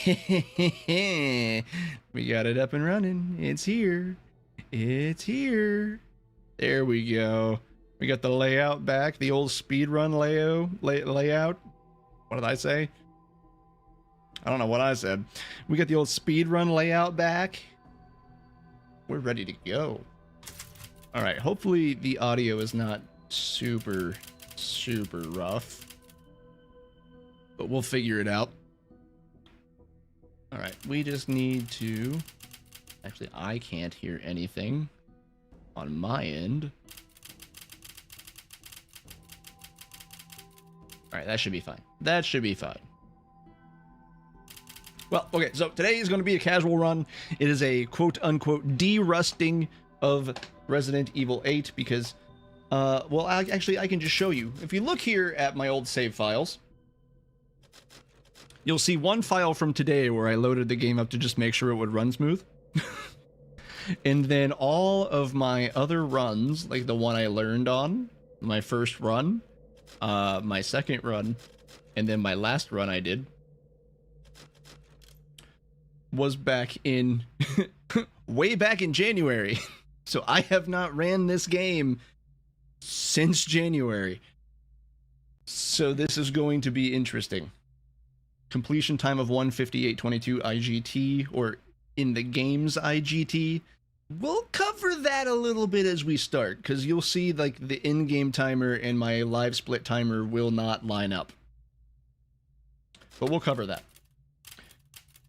We got it up and running. It's here. It's here. There we go. We got the layout back, the old speedrun layout. What did I say? I don't know what I said. We got the old speedrun layout back. We're ready to go. All right, hopefully the audio is not super rough, but we'll figure it out. All right, we just need to, actually I can't hear anything on my end. All right, that should be fine. That should be fine. Well, okay, so today is going to be a casual run. It is a quote-unquote de-rusting of Resident Evil 8 because, well, actually, I can just show you. If you look here at my old save files, you'll see one file from today where I loaded the game up to just make sure it would run smooth. And then all of my other runs, like the one I learned on, my first run, my second run, and then my last run I did, was back in way back in January. So I have not ran this game since January. So this is going to be interesting. Completion time of 1:58:22 IGT, or in the game's IGT. We'll cover that a little bit as we start, because you'll see like the in-game timer and my live split timer will not line up. But we'll cover that.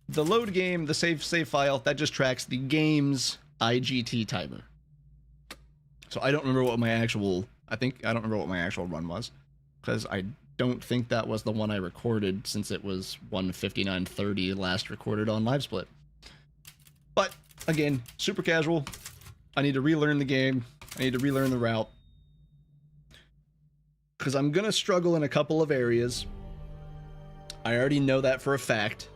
The load game, the save file, that just tracks the game's IGT timer. So I don't remember what my actual, I don't remember what my actual run was, because I don't think that was the one I recorded, since it was 1:59:30 last recorded on LiveSplit. But again, super casual. I need to relearn the game. I need to relearn the route, because I'm gonna struggle in a couple of areas. I already know that for a fact.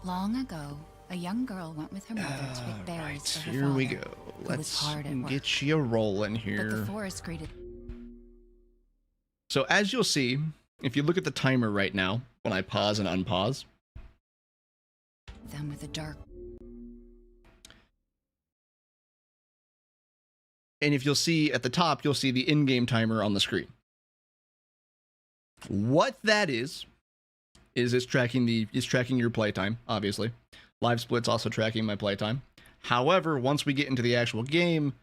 Long ago, a young girl went with her mother to pick berries for her here father, we go. Let's get you rolling here. But the forest greeted. So as you'll see, if you look at the timer right now, when I pause and unpause, them with a dark. And if you'll see at the top, you'll see the in-game timer on the screen. What that is it's tracking your playtime, obviously. LiveSplit's also tracking my playtime. However, once we get into the actual game,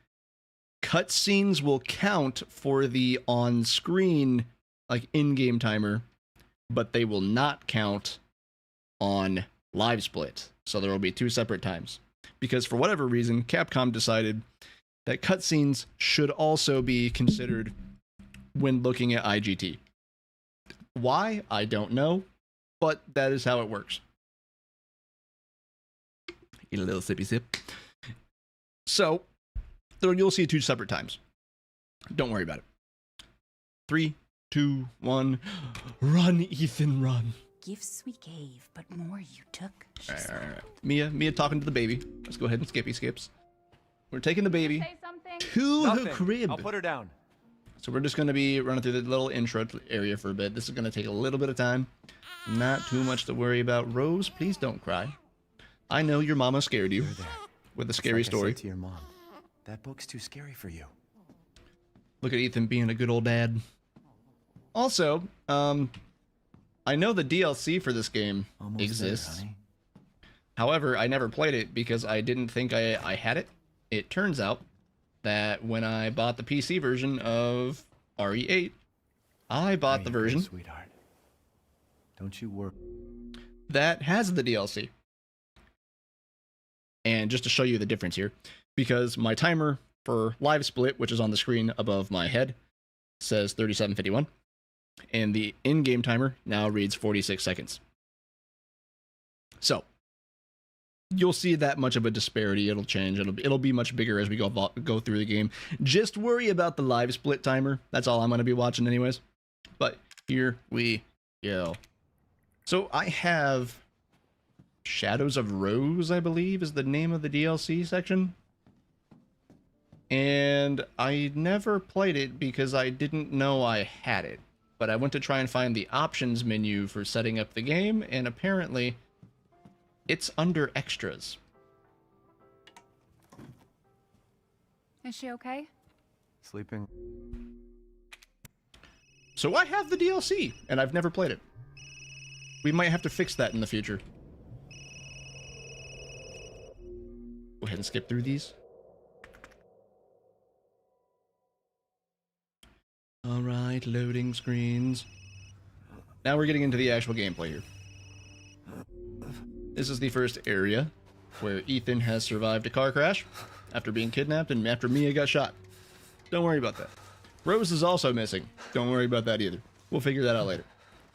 cutscenes will count for the on-screen, like, in-game timer, but they will not count on LiveSplit. So there will be two separate times. Because for whatever reason, Capcom decided that cutscenes should also be considered when looking at IGT. Why? I don't know. But that is how it works. Eat a little sippy sip. So, you'll see two separate times. Don't worry about it. 3, 2, 1. Run, Ethan, run. Gifts we gave, but more you took. All right. Mia talking to the baby. Let's go ahead and skips. We're taking the baby to her crib. I'll put her down. So we're just going to be running through the little intro area for a bit. This is going to take a little bit of time. Not too much to worry about. Rose, please don't cry. I know your mama scared you with a scary story. I said to your mom, that book's too scary for you. Look at Ethan being a good old dad. Also, I know the DLC for this game exists. There, honey. However, I never played it because I didn't think I had it. It turns out that when I bought the PC version of RE8, I bought the version, sweetheart. Don't you worry. That has the DLC. And just to show you the difference here, because my timer for LiveSplit, which is on the screen above my head, says 37:51, and the in-game timer now reads 46 seconds. So you'll see that much of a disparity. It'll change. It'll be much bigger as we go through the game. Just worry about the LiveSplit timer. That's all I'm going to be watching anyways. But here we go. So I have Shadows of Rose, I believe, is the name of the DLC section. And I never played it because I didn't know I had it. But I went to try and find the options menu for setting up the game, and apparently It's under extras. Is she okay? Sleeping. So I have the DLC, and I've never played it. We might have to fix that in the future. Go ahead and skip through these. Alright, loading screens. Now we're getting into the actual gameplay here. This is the first area where Ethan has survived a car crash after being kidnapped and after Mia got shot. Don't worry about that. Rose is also missing. Don't worry about that either. We'll figure that out later.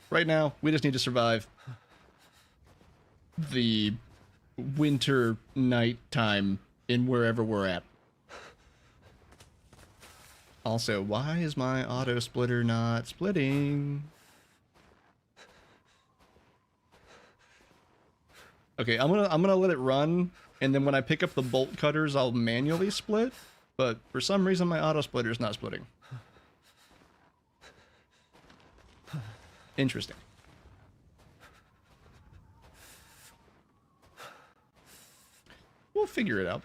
Right now, we just need to survive the winter night time in wherever we're at. Also, why is my auto splitter not splitting? Okay, I'm gonna let it run, and then when I pick up the bolt cutters, I'll manually split. But for some reason, my auto splitter is not splitting. Interesting. We'll figure it out.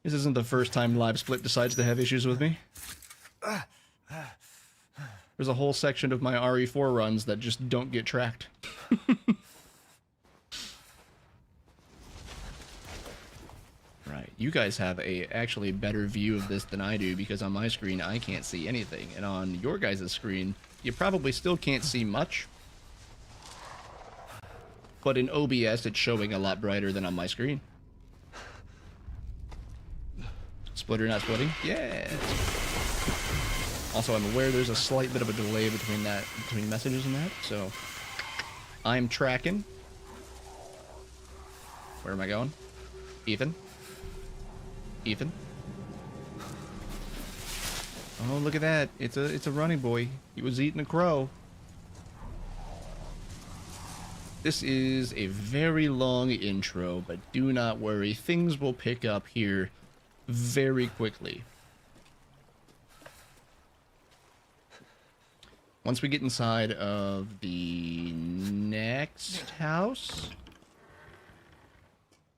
This isn't the first time Live Split decides to have issues with me. There's a whole section of my RE4 runs that just don't get tracked. Right, you guys have a actually better view of this than I do, because on my screen I can't see anything, and on your guys' screen you probably still can't see much. But in OBS it's showing a lot brighter than on my screen. Splitter not splitting? Yeah. Also, I'm aware there's a slight bit of a delay between messages and that, so I'm tracking. Where am I going? Ethan? Ethan? Oh, look at that. It's a running boy. He was eating a crow. This is a very long intro, but do not worry. Things will pick up here very quickly. Once we get inside of the next house,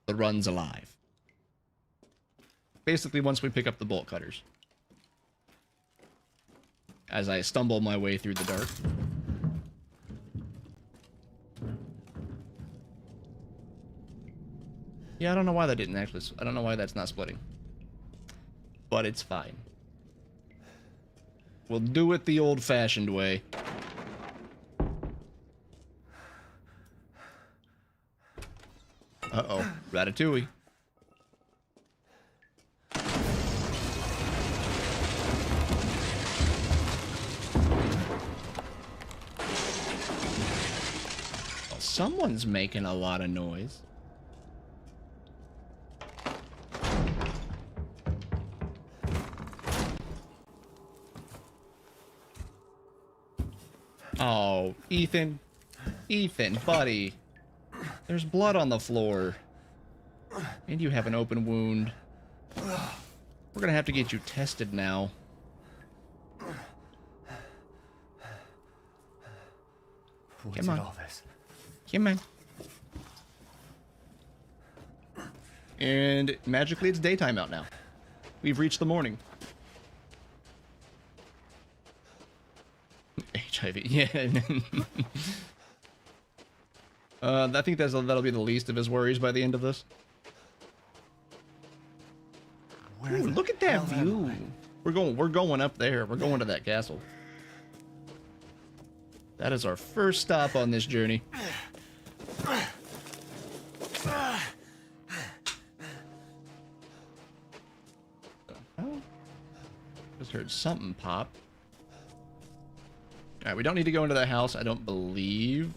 the run's alive. Basically, once we pick up the bolt cutters. As I stumble my way through the dark. Yeah, I don't know why that didn't actually... I don't know why that's not splitting. But it's fine. We'll do it the old-fashioned way. Uh-oh. Ratatouille. Well, someone's making a lot of noise. Oh, Ethan. Ethan, buddy. There's blood on the floor. And you have an open wound. We're gonna have to get you tested now. What's in all this? Come on. And magically it's daytime out now. We've reached the morning. HIV, yeah. I think that'll be the least of his worries by the end of this. Ooh, look at that view. We're going up there. We're going to that castle. That is our first stop on this journey. Just heard something pop. Alright, we don't need to go into that house, I don't believe.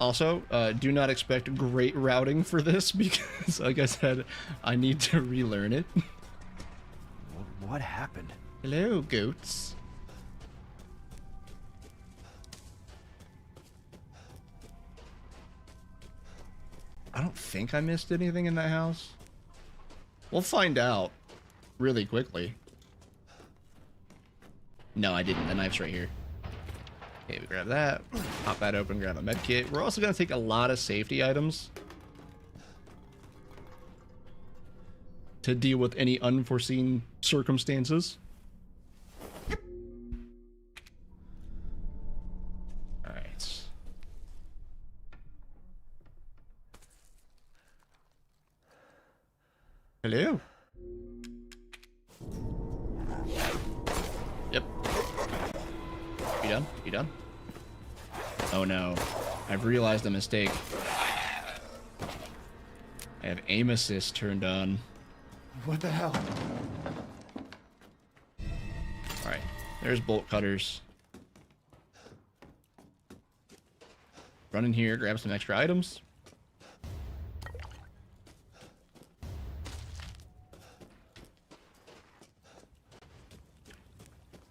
Also, do not expect great routing for this because, like I said, I need to relearn it. What happened? Hello, goats. I don't think I missed anything in that house. We'll find out really quickly. No, I didn't. The knife's right here. Okay, we grab that. Pop that open, grab a med kit. We're also going to take a lot of safety items to deal with any unforeseen circumstances. Alright. Hello? Yep. You done? You done? Oh no. I've realized a mistake. I have aim assist turned on. What the hell? Alright. There's bolt cutters. Run in here, grab some extra items.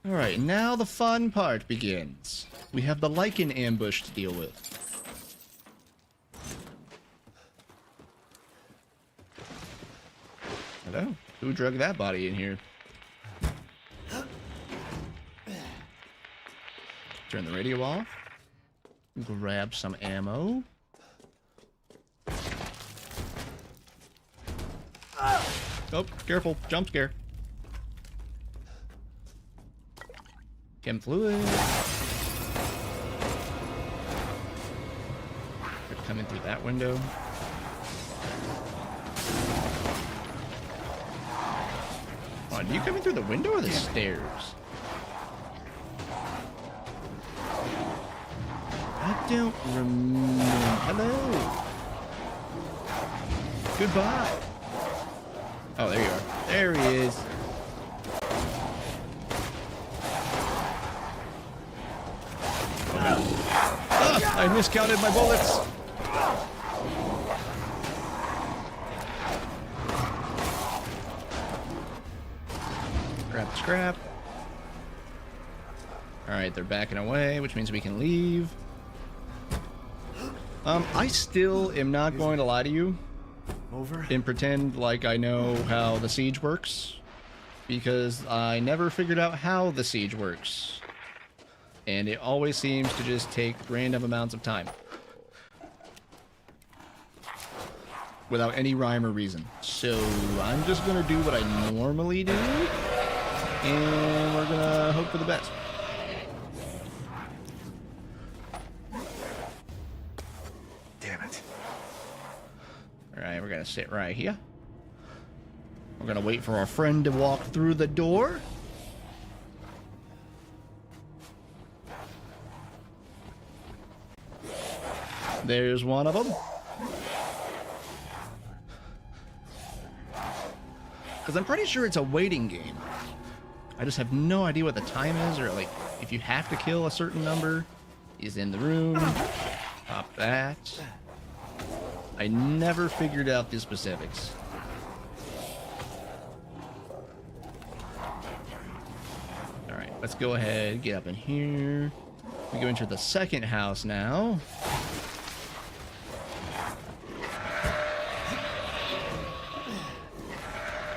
Alright, now the fun part begins. We have the lichen ambush to deal with. Hello? Who drug that body in here? Turn the radio off. Grab some ammo. Oh, careful. Jump scare. Chem fluid. They're coming through that window. Oh, are you coming through the window or the stairs? I don't remember. Hello. Goodbye. Oh, there you are. There he is. Ah, I miscounted my bullets. Grab the scrap. Alright, they're backing away, which means we can leave. I still am not going to lie to you and pretend like I know how the siege works, because I never figured out how the siege works. And it always seems to just take random amounts of time. Without any rhyme or reason. So I'm just going to do what I normally do. And we're going to hope for the best. Damn it. Alright, we're going to sit right here. We're going to wait for our friend to walk through the door. There's one of them. Because I'm pretty sure it's a waiting game. I just have no idea what the time is, or like if you have to kill a certain number. He's in the room. Pop that. I never figured out the specifics. Alright, let's go ahead, get up in here. We go into the second house now.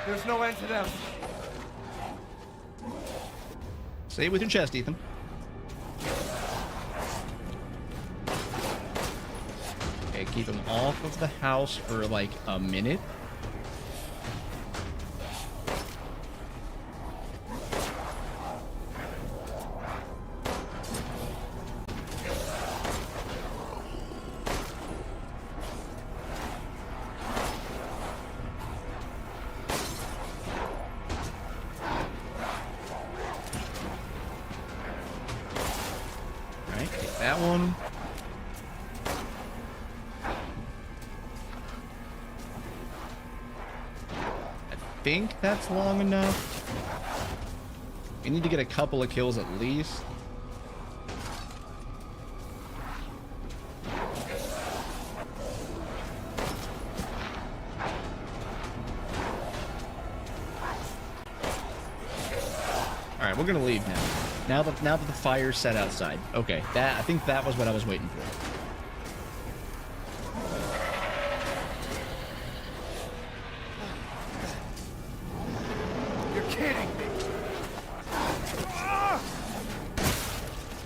There's no end to them. Say it with your chest, Ethan. Okay, keep them off of the house for like a minute. That one. I think that's long enough. We need to get a couple of kills at least. Alright, we're gonna leave now. Now that the fire's set outside. Okay, I think that was what I was waiting for. You're kidding me.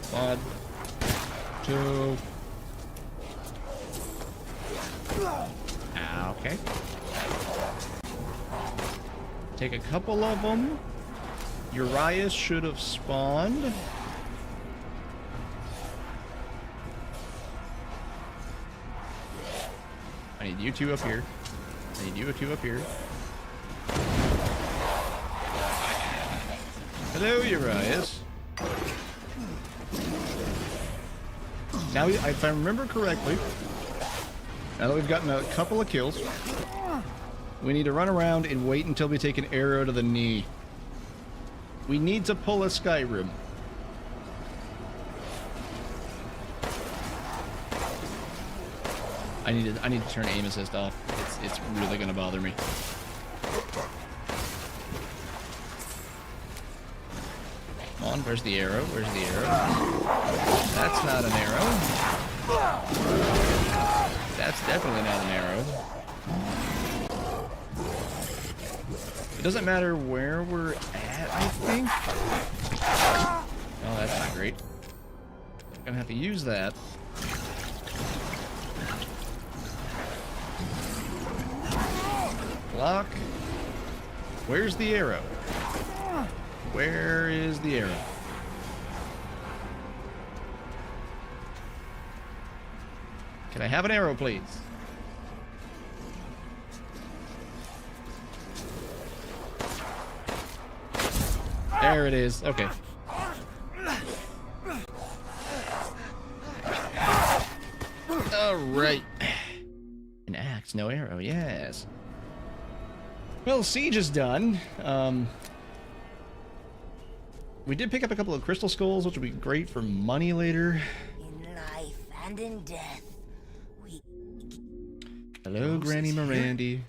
Claude. Two. Okay. Take a couple of them. Urias should have spawned. I need you two up here. I need you two up here. Hello, Urias. Now, if I remember correctly, now that we've gotten a couple of kills, we need to run around and wait until we take an arrow to the knee. We need to pull a Skyrim. I need to turn aim assist off. It's really gonna bother me. Come on, where's the arrow? Where's the arrow? That's not an arrow. That's definitely not an arrow. It doesn't matter where we're at, I think. Oh, that's not great. I'm gonna have to use that. Block. Where's the arrow? Where is the arrow? Can I have an arrow, please? There it is. Okay. All right. An axe, no arrow. Yes. Well, siege is done. We did pick up a couple of crystal skulls, which will be great for money later. In life and in death, we... Hello, Granny Mirandy.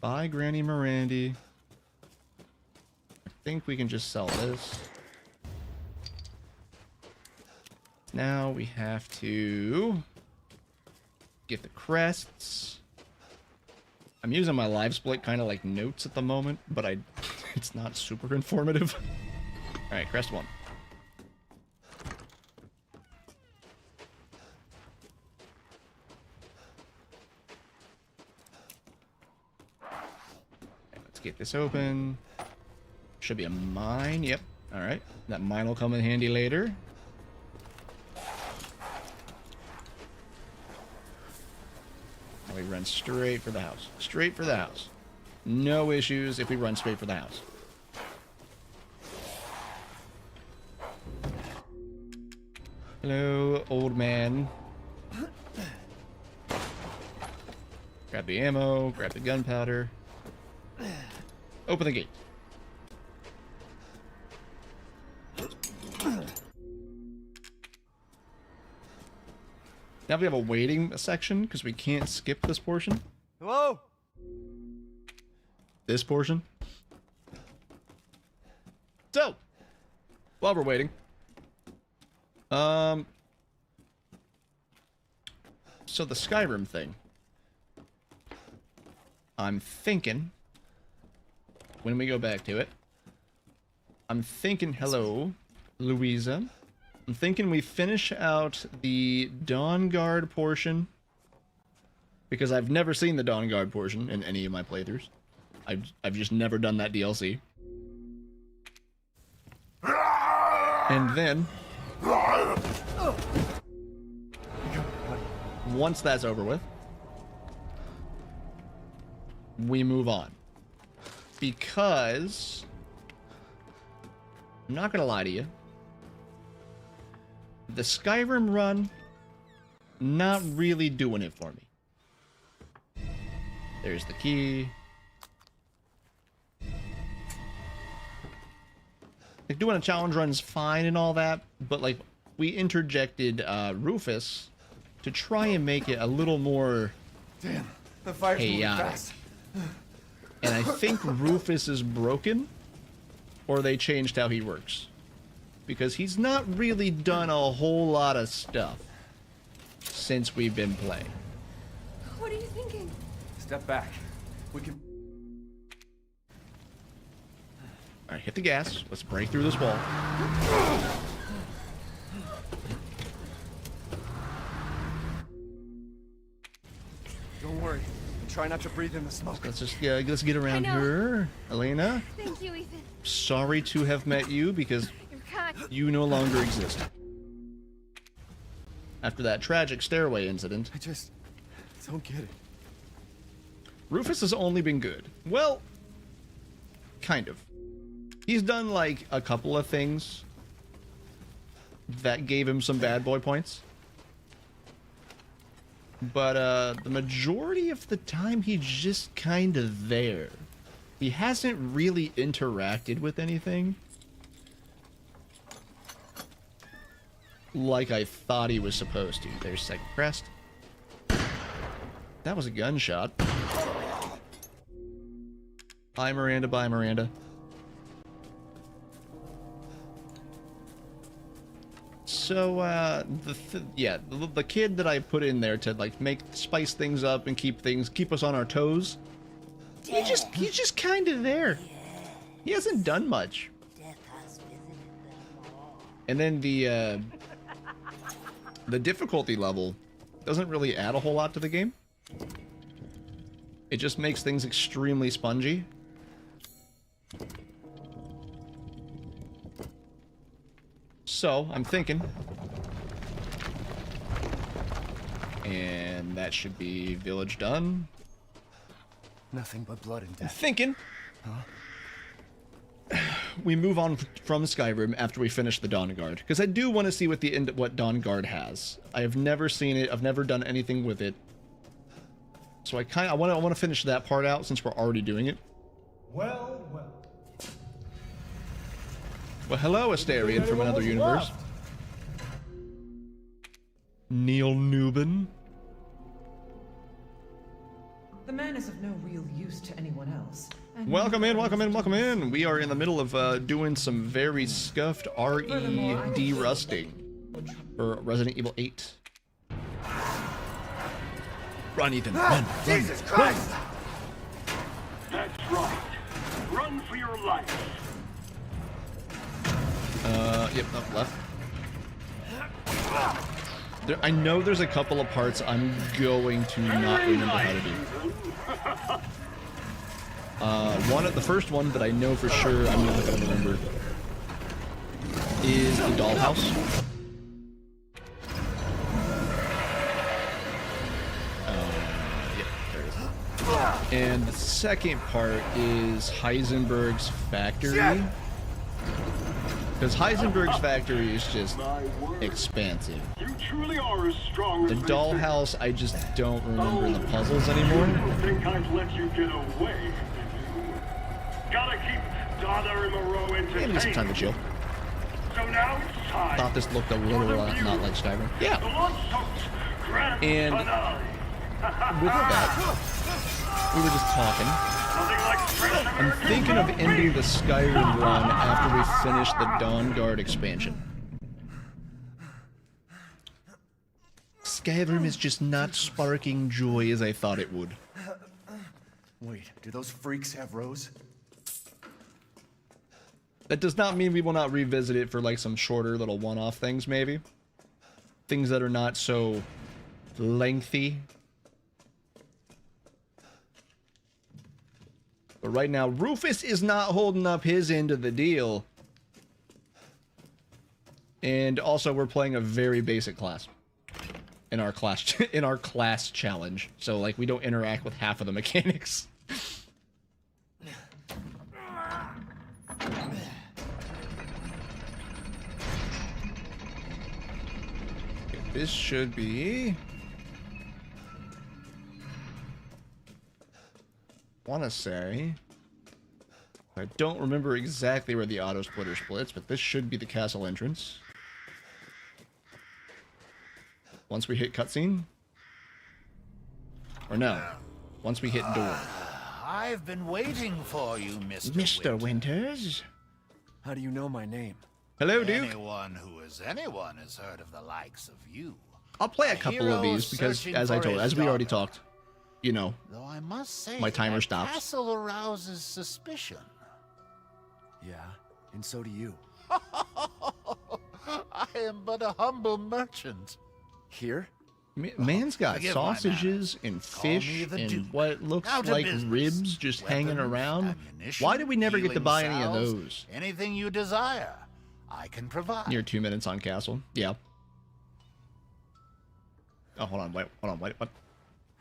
Bye, Granny Mirandy. I think we can just sell this. Now we have to get the crests. I'm using my live split kind of like notes at the moment, but it's not super informative. All right, crest one. Okay, let's get this open. Should be a mine. Yep. All right. That mine will come in handy later. And we run straight for the house. Straight for the house. No issues if we run straight for the house. Hello, old man. Grab the ammo, grab the gunpowder. Open the gate. Now we have a waiting section because we can't skip this portion. Hello? This portion. So, while we're waiting, so the Skyrim thing. I'm thinking, when we go back to it, I'm thinking, hello, Louisa. I'm thinking we finish out the Dawn Guard portion, because I've never seen the Dawn Guard portion in any of my playthroughs. I've just never done that DLC. And then, once that's over with, we move on. Because, I'm not gonna lie to you, the Skyrim run, not really doing it for me. There's the key. Like, doing a challenge run's fine and all that, but like, we interjected Rufus to try and make it a little more Damn, the fire's moving chaotic. fast. And I think Rufus is broken, or they changed how he works. Because he's not really done a whole lot of stuff since we've been playing. What are you thinking? Step back. We can... Alright, hit the gas. Let's break through this wall. Try not to breathe in the smoke. Let's get around her. Elena, Thank you, Ethan. sorry to have met you because You're kind. you no longer exist. After that tragic stairway incident, I just don't get it. Rufus has only been good. Well, kind of. He's done like a couple of things that gave him some bad boy points. But the majority of the time he's just kind of there. He hasn't really interacted with anything like I thought he was supposed to. There's second crest. That was a gunshot. Bye, Miranda. Bye, Miranda. So, the kid that I put in there to like spice things up and keep us on our toes. He's just kind of there. He hasn't done much. Death has visited them all. And then the difficulty level doesn't really add a whole lot to the game. It just makes things extremely spongy. So, I'm thinking. And that should be village done. Nothing but blood and death. Thinking. We move on from Skyrim after we finish the Dawn Guard, because I do want to see what what Dawn Guard has. I have never seen it. I've never done anything with it. So I want to finish that part out since we're already doing it. Well. Well, hello, Astarion from another universe. Neil Newbin. The man is of no real use to anyone else. and Welcome in, neither welcome in, is welcome to in. We are in the middle of doing some very scuffed RE rusting for Resident Evil 8. Run, Ethan, run. Jesus Christ! That's right. Run for your life. Yep, no, left. I know there's a couple of parts I'm going to not remember how to do. The first one that I know for sure I'm not going to remember is the dollhouse. Yep, there it is. And the second part is Heisenberg's factory. Because Heisenberg's factory is just expansive. You truly are as strong The as dollhouse, I just don't remember the puzzles anymore. I think I've let you get away. did you? Gotta keep Donna and Moreau entertained. Maybe some time to chill. So now it's time. Thought this looked a little not like Skyrim. The Yeah. Bloodsoaked Grand And Finale. with that, we were just talking. Nothing like fresh I'm American thinking of blood. ending the Skyrim run after we finish the Dawn Guard expansion. Skyrim is just not sparking joy as I thought it would. Wait, do those freaks have Rose? That does not mean we will not revisit it for like some shorter little one-off things, maybe. Things that are not so lengthy. But right now, Rufus is not holding up his end of the deal. And also, we're playing a very basic class in our class challenge. So like, we don't interact with half of the mechanics. This should be... want to say... I don't remember exactly where the auto splitter splits, but this should be the castle entrance. Once we hit cutscene? Or no. Once we hit door. I've been waiting for you, Mr. Mr. Winters? How do you know my name? Hello, Duke. Anyone has heard of the likes of you. I'll play a couple of these because, as we already talked, you know, Though I must say, my timer that stops. castle arouses suspicion. Yeah, and so do you. I am but a humble merchant. Here? Man's got forgive my sausages and me fish the and Duke. what looks Now to like business. ribs just hanging Weapons, around. ammunition, Why did we never get to healing buy any of salves, those? Anything you desire, I can provide. Near 2 minutes on castle. Yeah. Oh, hold on. Wait. What?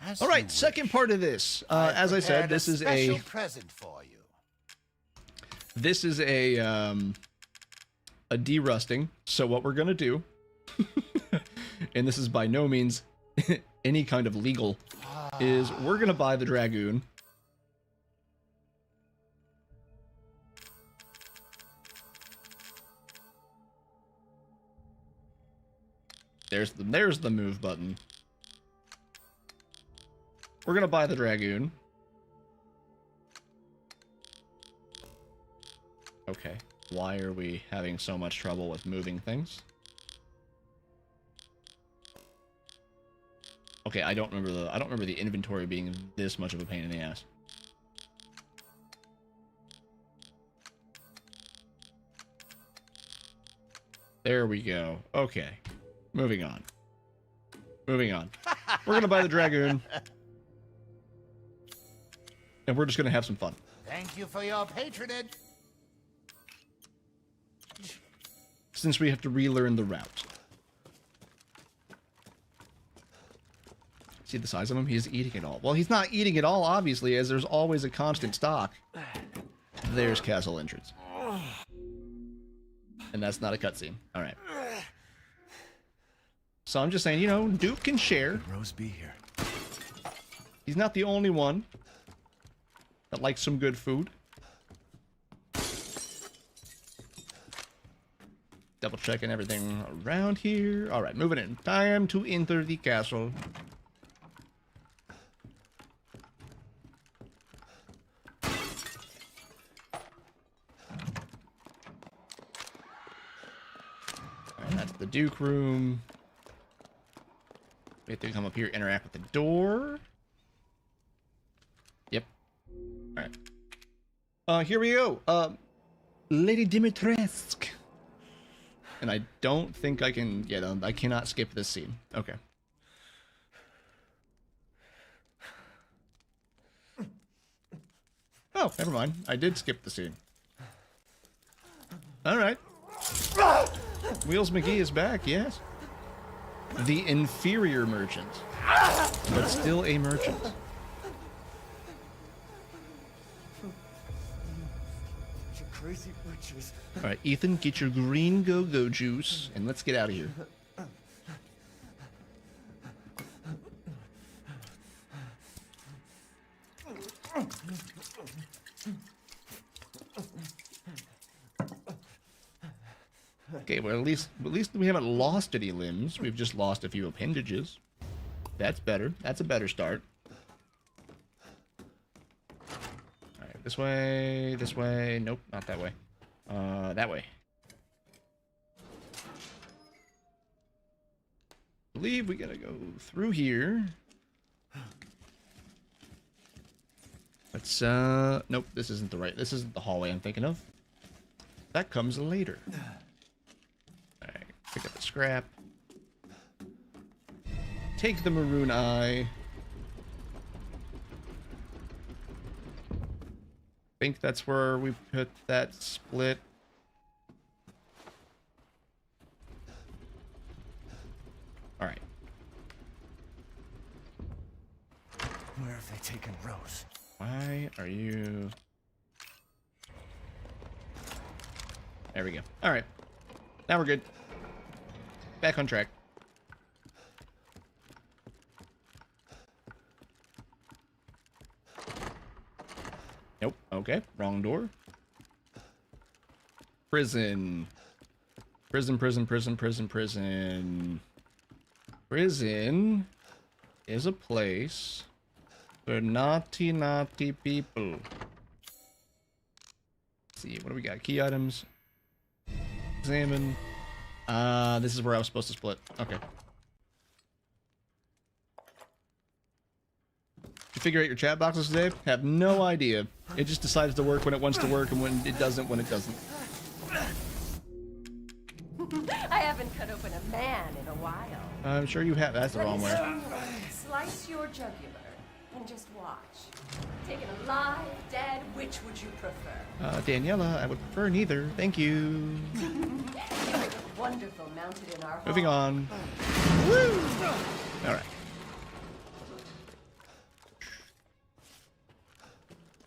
As All you right, second wish. part of this. I've As I said, prepared this is special a present for you. derusting. So what we're gonna do, and this is by no means any kind of legal, is we're gonna buy the Dragoon. There's the move button. We're gonna buy the Dragoon. Okay. Why are we having so much trouble with moving things? Okay, I don't remember the inventory being this much of a pain in the ass. There we go. Okay. Moving on. We're gonna buy the Dragoon. And we're just gonna have some fun. Thank you for your patronage. Since we have to relearn the route. See the size of him? He's eating it all. Well, he's not eating it all, obviously, as there's always a constant stock. There's castle entrance. And that's not a cutscene. Alright. So I'm just saying, you know, Duke can share. Could Rose be here? He's not the only one that likes some good food. Double checking everything around here. Alright, moving in. Time to enter the castle. Alright, that's the Duke room. We have to come up here, interact with the door. Yep. Alright. Here we go. Lady Dimitrescu. And I don't think I can... Yeah, no, I cannot skip this scene. Okay. Oh, never mind. I did skip the scene. Alright. Wheels McGee is back, yes. The inferior merchant. But still a merchant. You crazy witches. Alright, Ethan, get your green go-go juice, and let's get out of here. Okay, well, at least we haven't lost any limbs. We've just lost a few appendages. That's better. That's a better start. Alright, this way, this way. Nope, not that way. That way. I believe we gotta go through here. Let's, nope, this isn't the hallway I'm thinking of. That comes later. Alright, pick up the scrap. Take the maroon eye. Think that's where we put that split. Alright. Where have they taken Rose? Why are you... There we go. Alright. Now we're good. Back on track. Nope. Okay. Wrong door. Prison. Prison, prison, prison, prison, prison. Prison is a place for naughty, naughty people. Let's see, what do we got? Key items. Examine. This is where I was supposed to split. Okay. You figure out your chat boxes today? Have no idea. It just decides to work when it wants to work and when it doesn't when it doesn't. I haven't cut open a man in a while. I'm sure you have. That's the wrong way. Slice your jugular and just watch. Taken alive, dead, which would you prefer? Daniela, I would prefer neither. Thank you. You look wonderful mounted in our Moving hall. on. Woo! All right.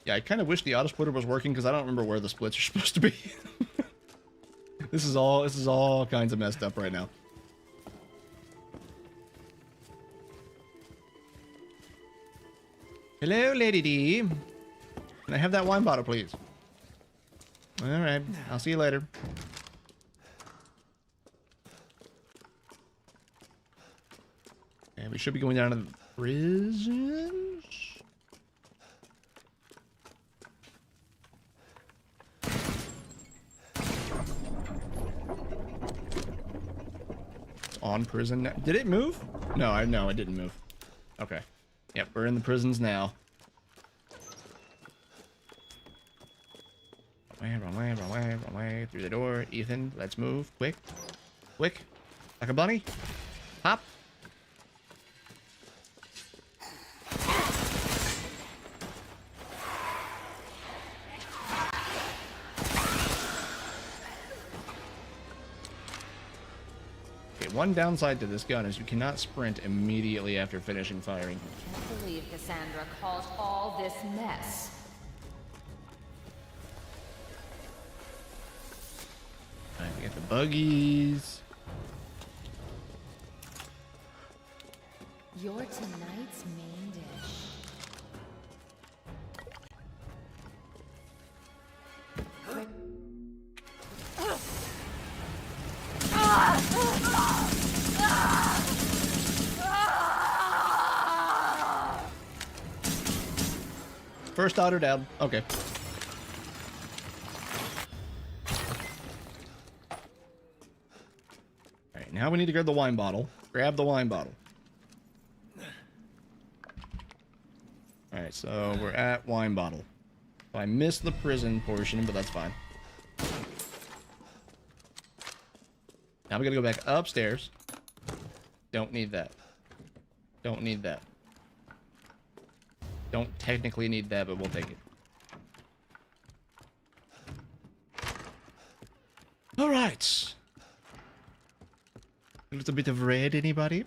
Yeah, I kind of wish the auto splitter was working because I don't remember where the splits are supposed to be. This is all kinds of messed up right now. Hello, Lady D. Can I have that wine bottle, please? All right, I'll see you later. And we should be going down to the prisons. On prison. Did it move? No, it didn't move. Okay. Yep, we're in the prisons now. Wrong way. Through the door. Ethan, let's move. Quick. Quick. Like a bunny. Hop. One downside to this gun is you cannot sprint immediately after finishing firing. I can't believe Cassandra caused all this mess. Alright, we got the buggies. You're tonight's main dish. First auto down. Okay. Alright, now we need to grab the wine bottle. Grab the wine bottle. Alright, so we're at wine bottle. So I missed the prison portion, but that's fine. Now we gotta go back upstairs. Don't need that. Don't need that. Don't technically need that, but we'll take it. Alright. A little bit of red, anybody?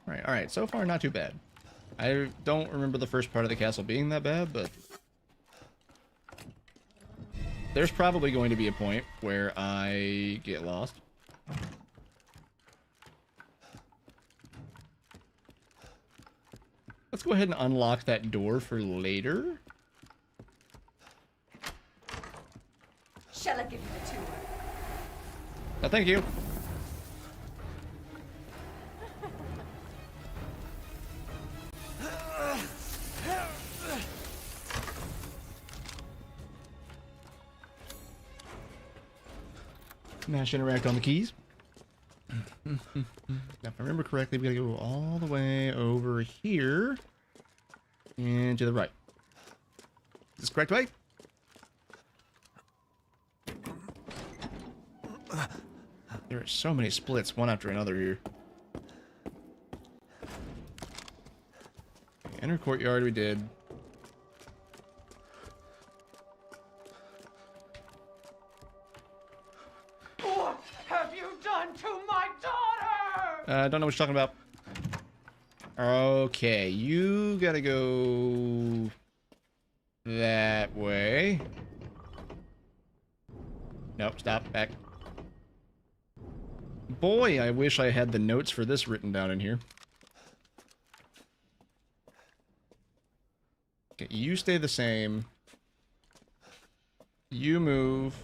Alright, so far not too bad. I don't remember the first part of the castle being that bad, but there's probably going to be a point where I get lost. Let's go ahead and unlock that door for later. Shall I give you the tour? No, thank you. Mash interact on the keys. Now, if I remember correctly, we gotta go all the way over here and to the right. Is this the correct way? There are so many splits, one after another here. Inner courtyard we did. What have you done to my daughter? I don't know what you're talking about. Okay, you gotta go that way. Nope, stop, back. Boy, I wish I had the notes for this written down in here. Okay, you stay the same. You move.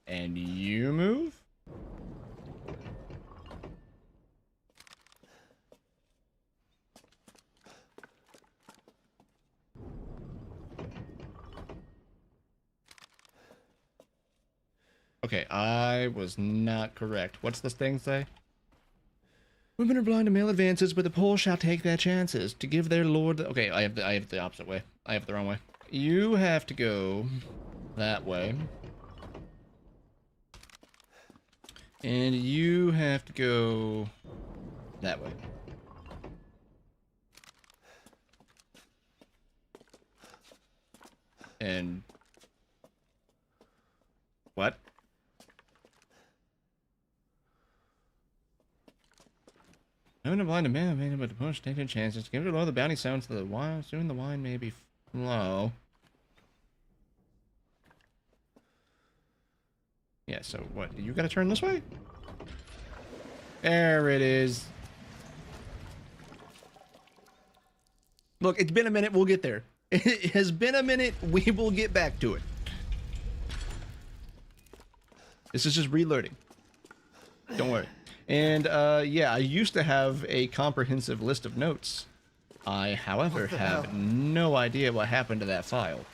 And you move? Okay, I was not correct. What's this thing say? Women are blind to male advances, but the poor shall take their chances to give their lord. Okay, I have the opposite way. I have the wrong way. You have to go that way, and you have to go that way. And what? I'm a blind man, but the push, take their chances. Give it all the bounty sounds to the wine. Soon the wine may be flow. Yeah, so what? You gotta turn this way? There it is. Look, it's been a minute. We'll get there. It has been a minute. We will get back to it. This is just reloading. Don't worry. And, yeah, I used to have a comprehensive list of notes. I, however, have no idea what happened to that file.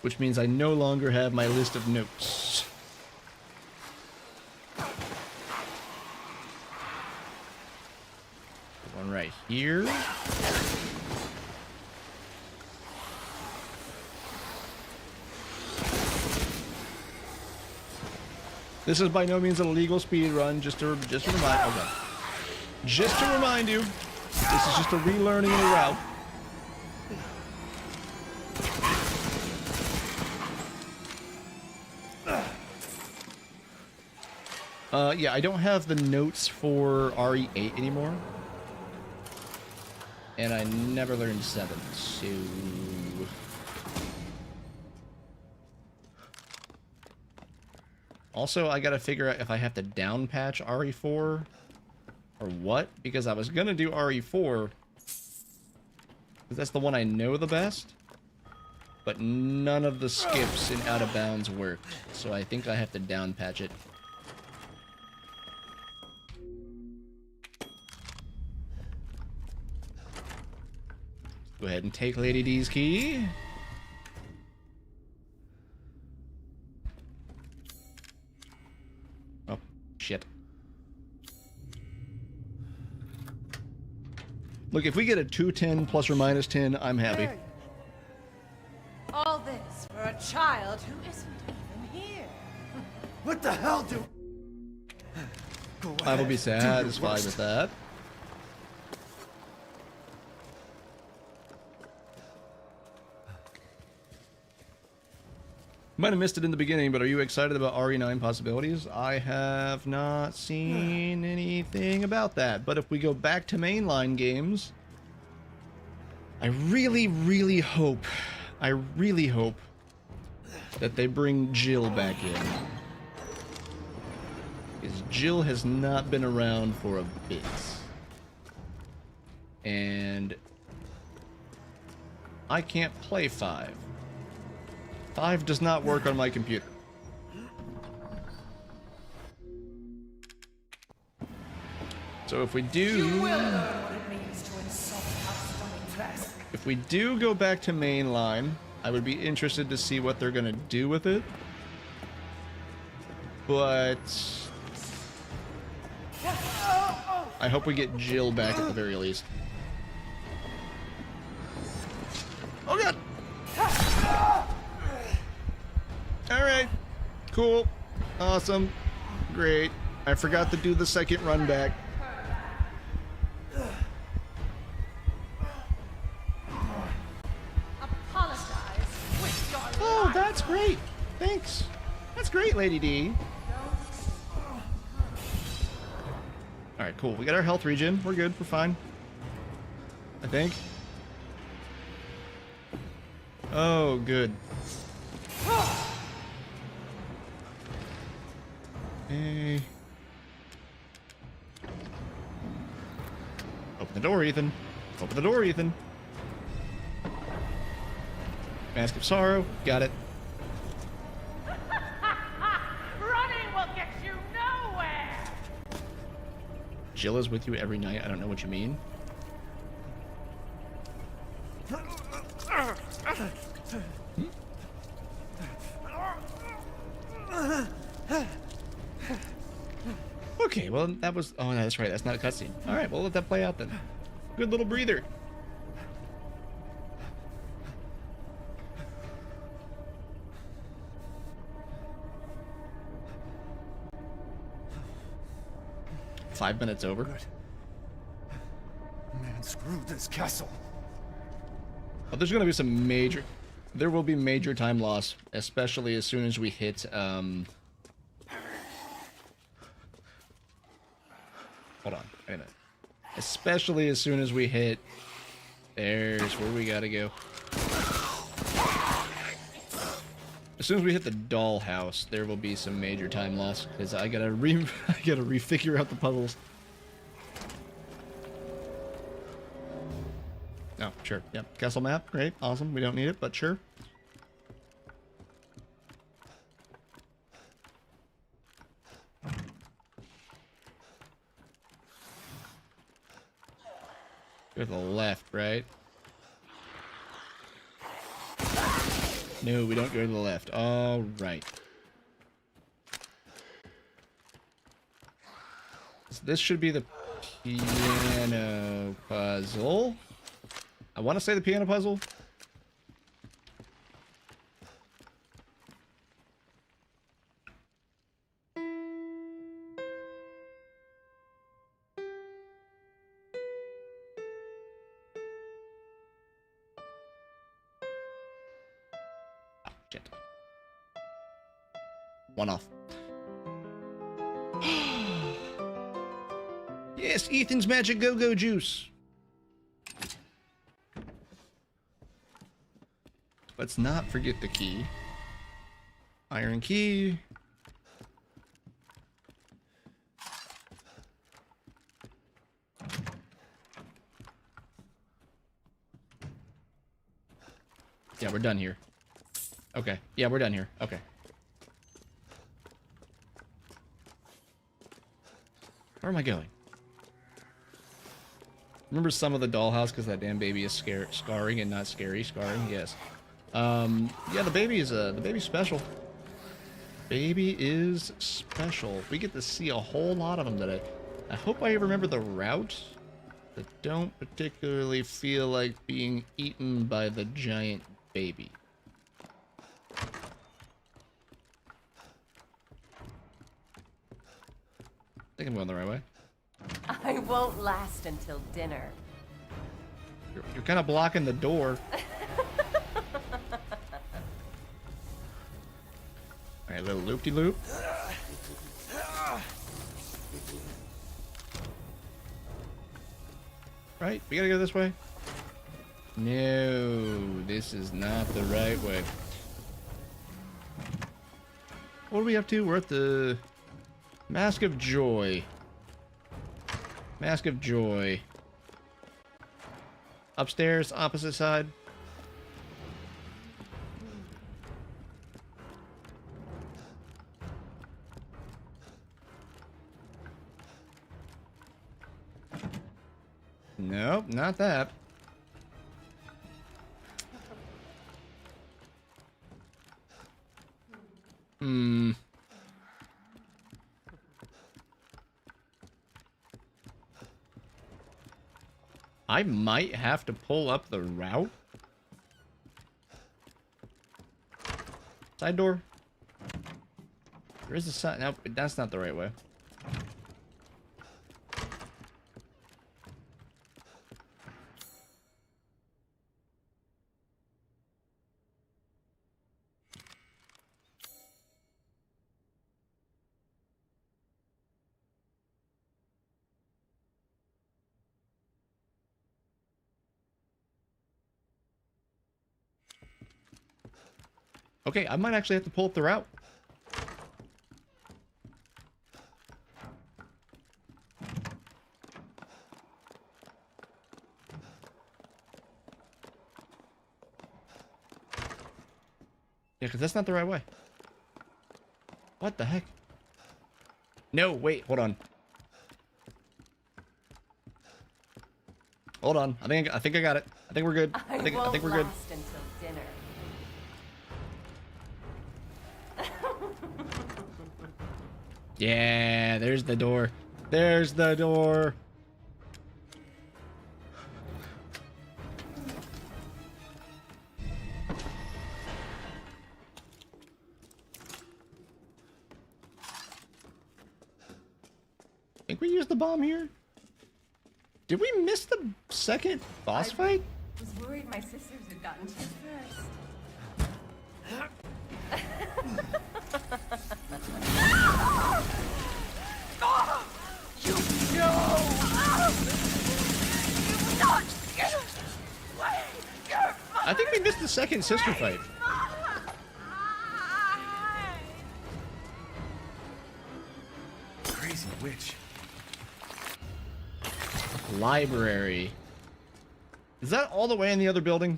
Which means I no longer have my list of notes. One right here. This is by no means an illegal speed run, just to remind. Okay. Just to remind you, this is just a relearning of the route. Yeah, I don't have the notes for RE8 anymore. And I never learned 7, so... Also, I gotta figure out if I have to down patch RE4 or what, because I was gonna do RE4 because that's the one I know the best, but none of the skips in Out of Bounds worked, so I think I have to down patch it. Go ahead and take Lady D's key. Oh, shit. Look, if we get a 210 plus or minus 10, I'm happy. All this for a child who isn't even here. What the hell do... Go I will be ahead, do your satisfied worst. with that. Might have missed it in the beginning, but are you excited about RE9 possibilities? I have not seen anything about that. But if we go back to mainline games, I really, really hope that they bring Jill back in. Because Jill has not been around for a bit. And I can't play 5. 5 does not work on my computer. So if we do... If we do go back to mainline, I would be interested to see what they're going to do with it. But... I hope we get Jill back at the very least. Oh god! Alright. Cool. Awesome. Great. I forgot to do the second run back. Apologize with your Oh, life. that's great. Thanks. That's great, Lady D. Alright, cool. We got our health regen. We're good. We're fine. I think. Oh, good. Hey. Open the door, Ethan. Open the door, Ethan. Mask of Sorrow. Got it. Running will get you nowhere! Jill is with you every night. I don't know what you mean. Okay, well, that was... Oh, no, that's right. That's not a cutscene. All right, we'll let that play out then. Good little breather. Five minutes over. Good. Man, screw this castle. Oh, there's going to be some major... There will be major time loss, especially as soon as we hit... Hold on, wait a minute. Especially as soon as we hit... There's where we gotta go. As soon as we hit the dollhouse, there will be some major time loss, because I gotta refigure out the puzzles. Oh, sure. Yep. Castle map. Great. Awesome. We don't need it, but sure. Go to the left, right? No, we don't go to the left. All right. So this should be the piano puzzle. I want to say the piano puzzle. Oh, shit. One off. Yes, Ethan's magic go-go juice. Let's not forget the key. Iron key. Yeah, we're done here. Okay. Yeah, we're done here. Okay. Where am I going? Remember some of the dollhouse because that damn baby is scarring and not scary. Scarring, yes. Yeah, the baby's special. Baby is special. We get to see a whole lot of them today. I hope I remember the route. I don't particularly feel like being eaten by the giant baby. I think I'm going the right way. I won't last until dinner. You're kind of blocking the door. Alright, little loop-de-loop. Right, we gotta go this way. No, this is not the right way. What are we up to? We're at the Mask of Joy. Mask of Joy. Upstairs, opposite side. Nope, not that. I might have to pull up the route. Side door. There is a side. Nope, that's not the right way. Okay, I might actually have to pull up the route. Yeah, because that's not the right way. What the heck? No, wait, hold on. Hold on. I think I got it. I think we're good. I think we're good. Last until dinner. Yeah, there's the door. There's the door. Think we used the bomb here? Did we miss the second boss fight? I was worried my sisters had gotten to you first. You know! You not get away! Your I think we missed the second sister fight. Crazy witch. Library. Is that all the way in the other building?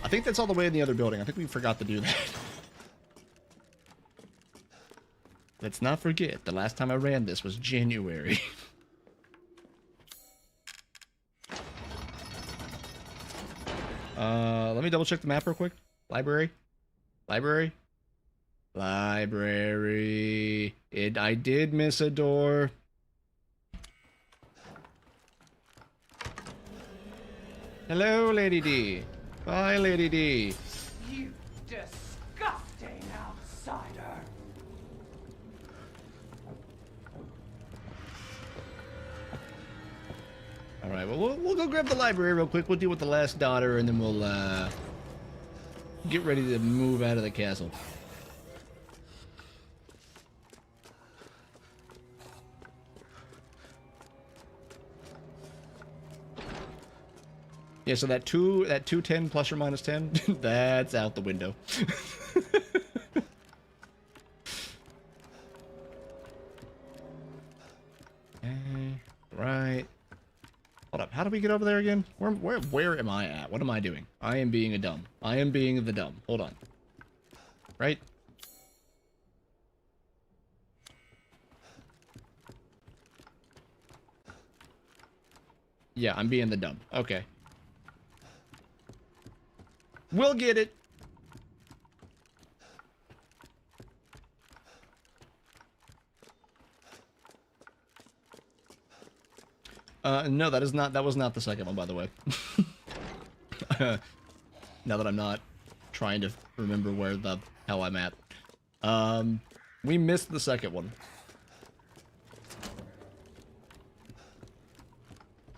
I think that's all the way in the other building. I think we forgot to do that. Let's not forget, the last time I ran this was January. Let me double check the map real quick. Library. Library. Library. I did miss a door. Hello, Lady D. Bye, Lady D. You disgusting outsider! Alright, well, we'll go grab the library real quick. We'll deal with the last daughter, and then we'll, get ready to move out of the castle. Yeah, so that 210 plus or minus 10, that's out the window. Okay, right. Hold up, how do we get over there again? Where am I at? What am I doing? I am being a dumb. I am being the dumb. Hold on. Right? Yeah, I'm being the dumb. Okay. We'll get it. No, that was not the second one, by the way. Now that I'm not trying to remember where the hell I'm at. We missed the second one.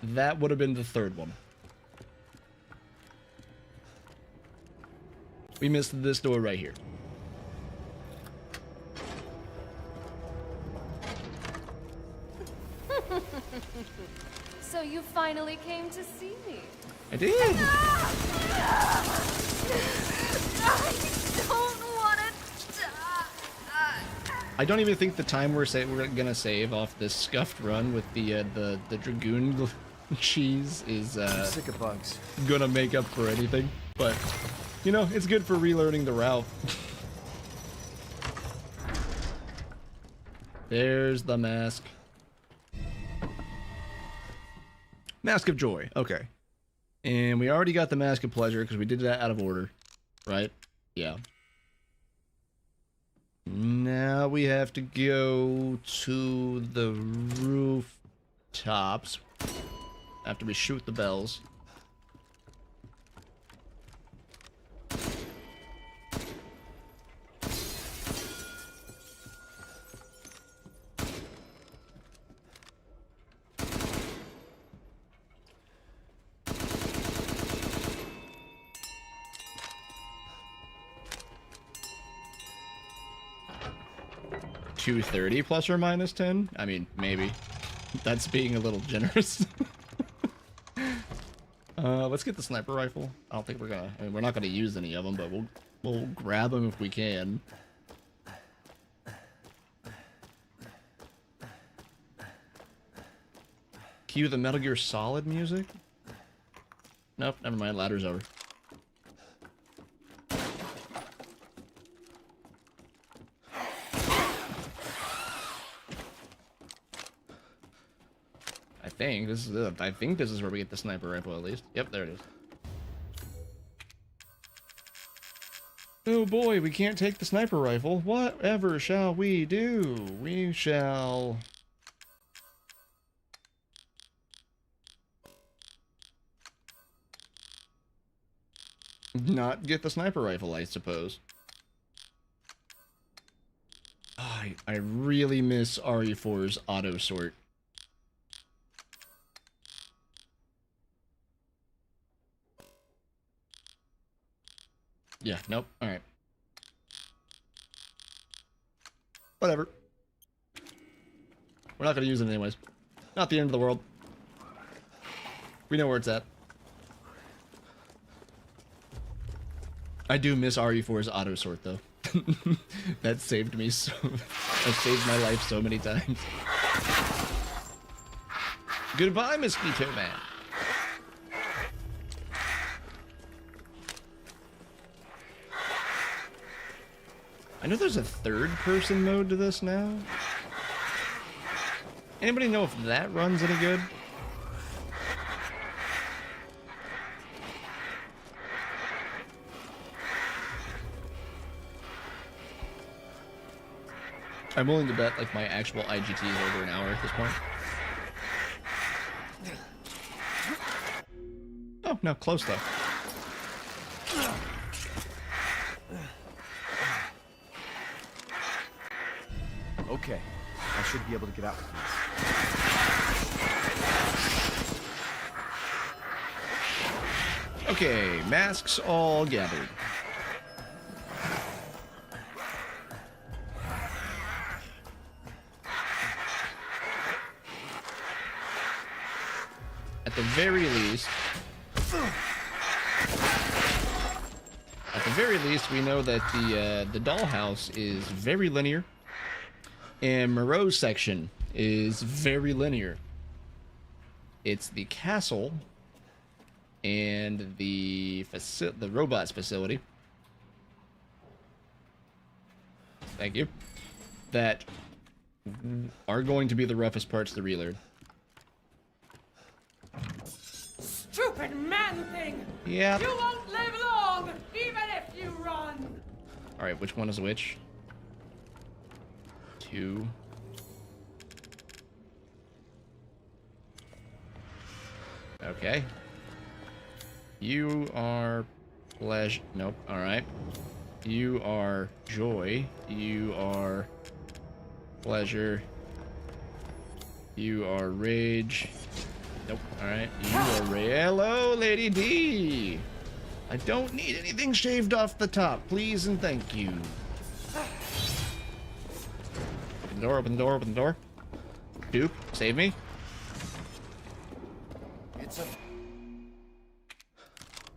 That would have been the third one. We missed this door right here. So you finally came to see me. I did. I don't want to die. I don't even think the time we're gonna save off this scuffed run with the dragoon cheese is Sick of bugs. gonna make up for anything. But you know, it's good for relearning the route. There's the mask. Mask of Joy. Okay. And we already got the Mask of Pleasure because we did that out of order. Right? Yeah. Now we have to go to the rooftops after we shoot the bells. $230 plus or minus 10? I mean, maybe. That's being a little generous. Let's get the sniper rifle. I don't think we're gonna... I mean, we're not gonna use any of them, but we'll grab them if we can. Cue the Metal Gear Solid music? Nope, never mind. Ladder's over. I think this is it. I think this is where we get the sniper rifle at least. Yep, there it is. Oh boy, we can't take the sniper rifle. Whatever shall we do? We shall... not get the sniper rifle, I suppose. I really miss RE4's auto sort. Yeah, nope. Alright. Whatever. We're not gonna use it anyways. Not the end of the world. We know where it's at. I do miss RE4's auto sort though. That saved me so... that saved my life so many times. Goodbye, Mosquito Man. I know there's a third-person mode to this now. Anybody know if that runs any good? I'm willing to bet like my actual IGT is over an hour at this point. Oh, no, close though. Okay, I should be able to get out with this. Okay, masks all gathered. At the very least, we know that the dollhouse is very linear, and Moreau's section is very linear. It's the castle and the robots facility. Thank you. That are going to be the roughest parts to relearn. Stupid man thing! Yeah. You won't live long, even if you run! Alright, which one is which? 2. Okay. You are pleasure. Nope. Alright. You are joy. You are pleasure. You are rage. Nope. Alright. You are hello, Lady D. I don't need anything shaved off the top, please and thank you. Open the door, open the door, open the door. Duke, save me. It's a...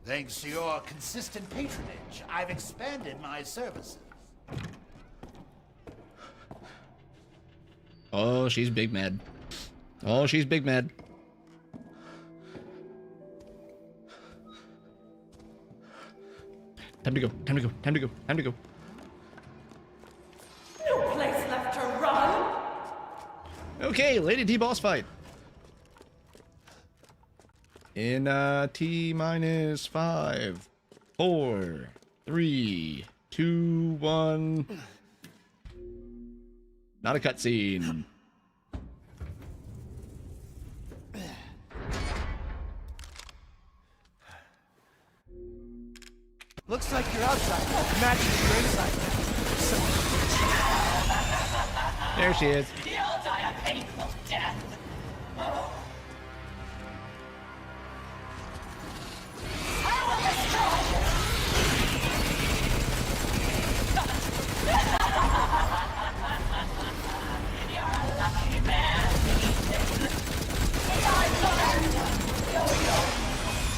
Thanks to your consistent patronage, I've expanded my services. Oh, she's big mad. Oh, she's big mad. Time to go, time to go, time to go, time to go. No place left to run! Okay, Lady D boss fight. In T-minus 5, 4, 3, 2, 1. Not a cutscene. Looks like you're outside. Imagine you're inside. There she is. You'll die a painful death!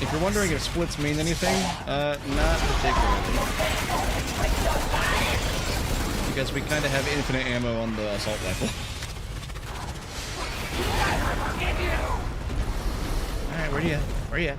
If you're wondering if splits mean anything, not particularly. Because we kind of have infinite ammo on the assault rifle. Alright, where are you at? Where are you at?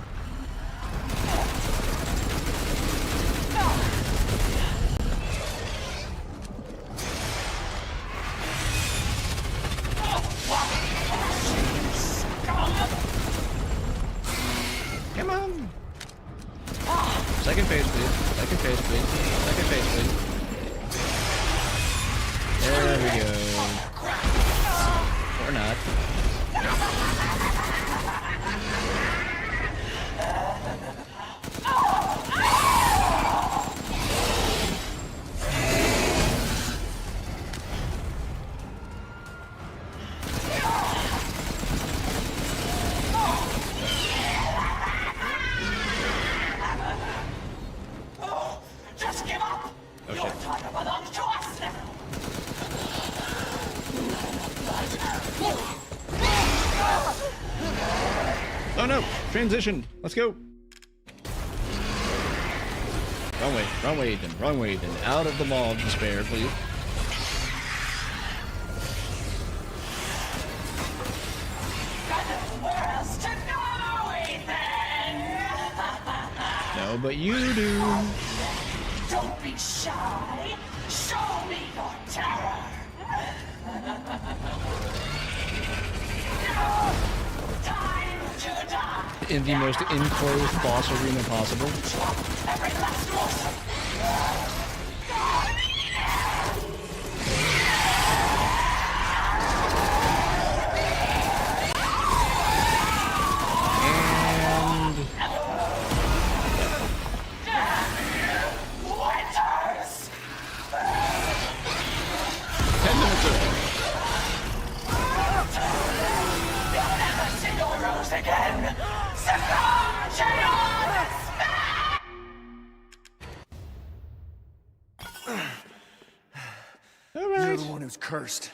Oh no! Transition! Let's go! Wrong way, Ethan. Wrong way, Ethan. Out of the mall of despair, please. No, but you do. Don't be shy. Show me your terror. Time to die. In the most enclosed boss arena possible. Every last morsel. And Winters. 10 minutes ago. You'll never see your rose again. Succumb to your despair. All You're right. the one who's cursed.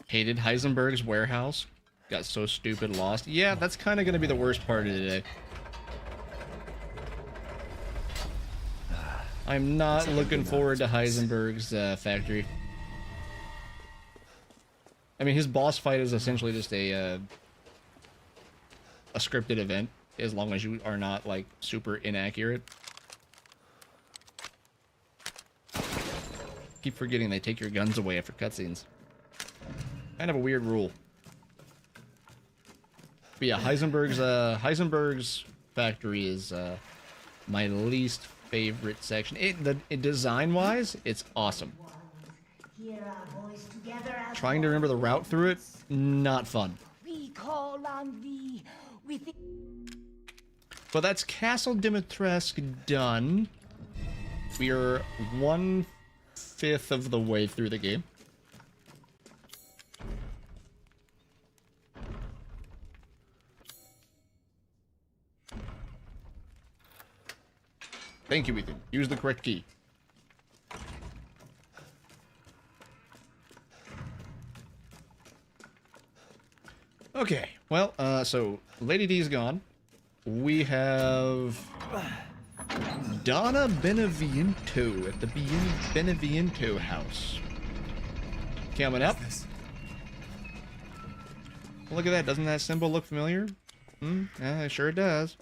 Hated Heisenberg's warehouse. Got so stupid lost. Yeah, that's kind of going to be the worst part of today. I'm not looking forward to Heisenberg's factory. I mean, his boss fight is essentially just a scripted event, as long as you are not, like, super inaccurate. Keep forgetting they take your guns away after cutscenes. Kind of a weird rule. But yeah, Heisenberg's factory is my least favorite section. Design-wise, it's awesome. Trying to remember the route through it, not fun. We call on thee with the But that's Castle Dimitrescu done. We are 1/5 of the way through the game. Thank you, Ethan. Use the correct key. Okay, well, so Lady D's gone. We have Donna Beneviento at the Beneviento house. Coming up. Look at that. Doesn't that symbol look familiar? Yeah, it sure does.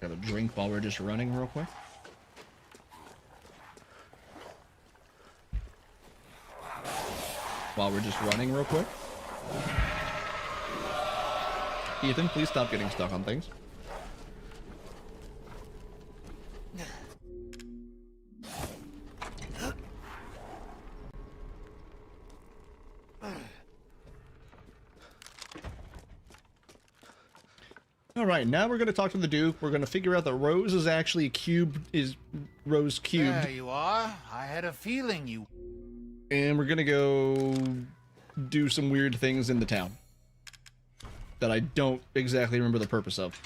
Got a drink while we're just running real quick. While we're just running real quick. Ethan, please stop getting stuck on things. Alright, now we're going to talk to the Duke. We're going to figure out that Rose is actually Rose cubed. There you are. I had a feeling you... And we're going to go do some weird things in the town that I don't exactly remember the purpose of.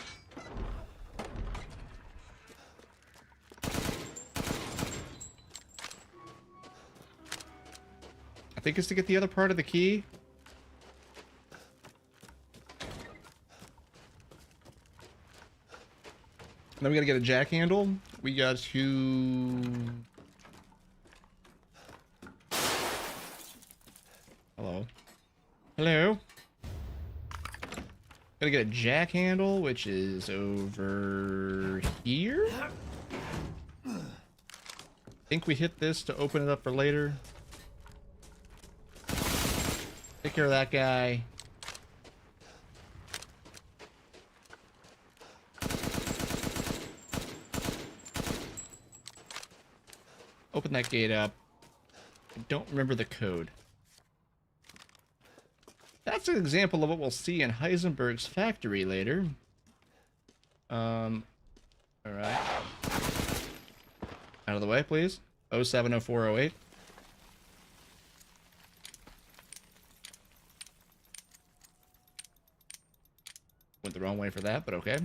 I think it's to get the other part of the key. Then we gotta get a jack handle. We got to... Hello. Hello. Gotta get a jack handle, which is over here. I think we hit this to open it up for later. Take care of that guy. Open that gate up. I don't remember the code. That's an example of what we'll see in Heisenberg's factory later. Alright. Out of the way, please. 070408. Went the wrong way for that, but okay.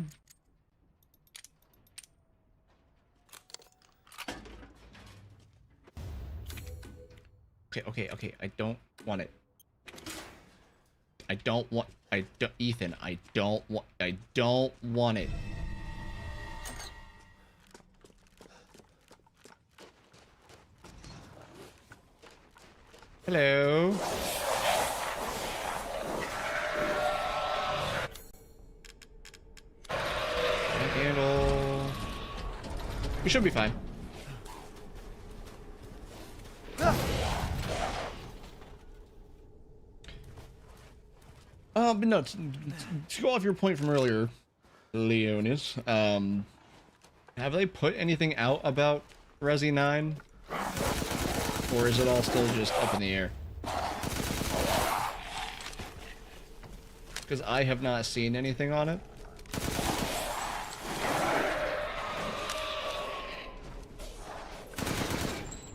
Okay. I don't want it. Ethan, I don't want it. Hello. Handle. We should be fine. But no, to go off your point from earlier, Leonis, have they put anything out about Resi 9? Or is it all still just up in the air? Because I have not seen anything on it.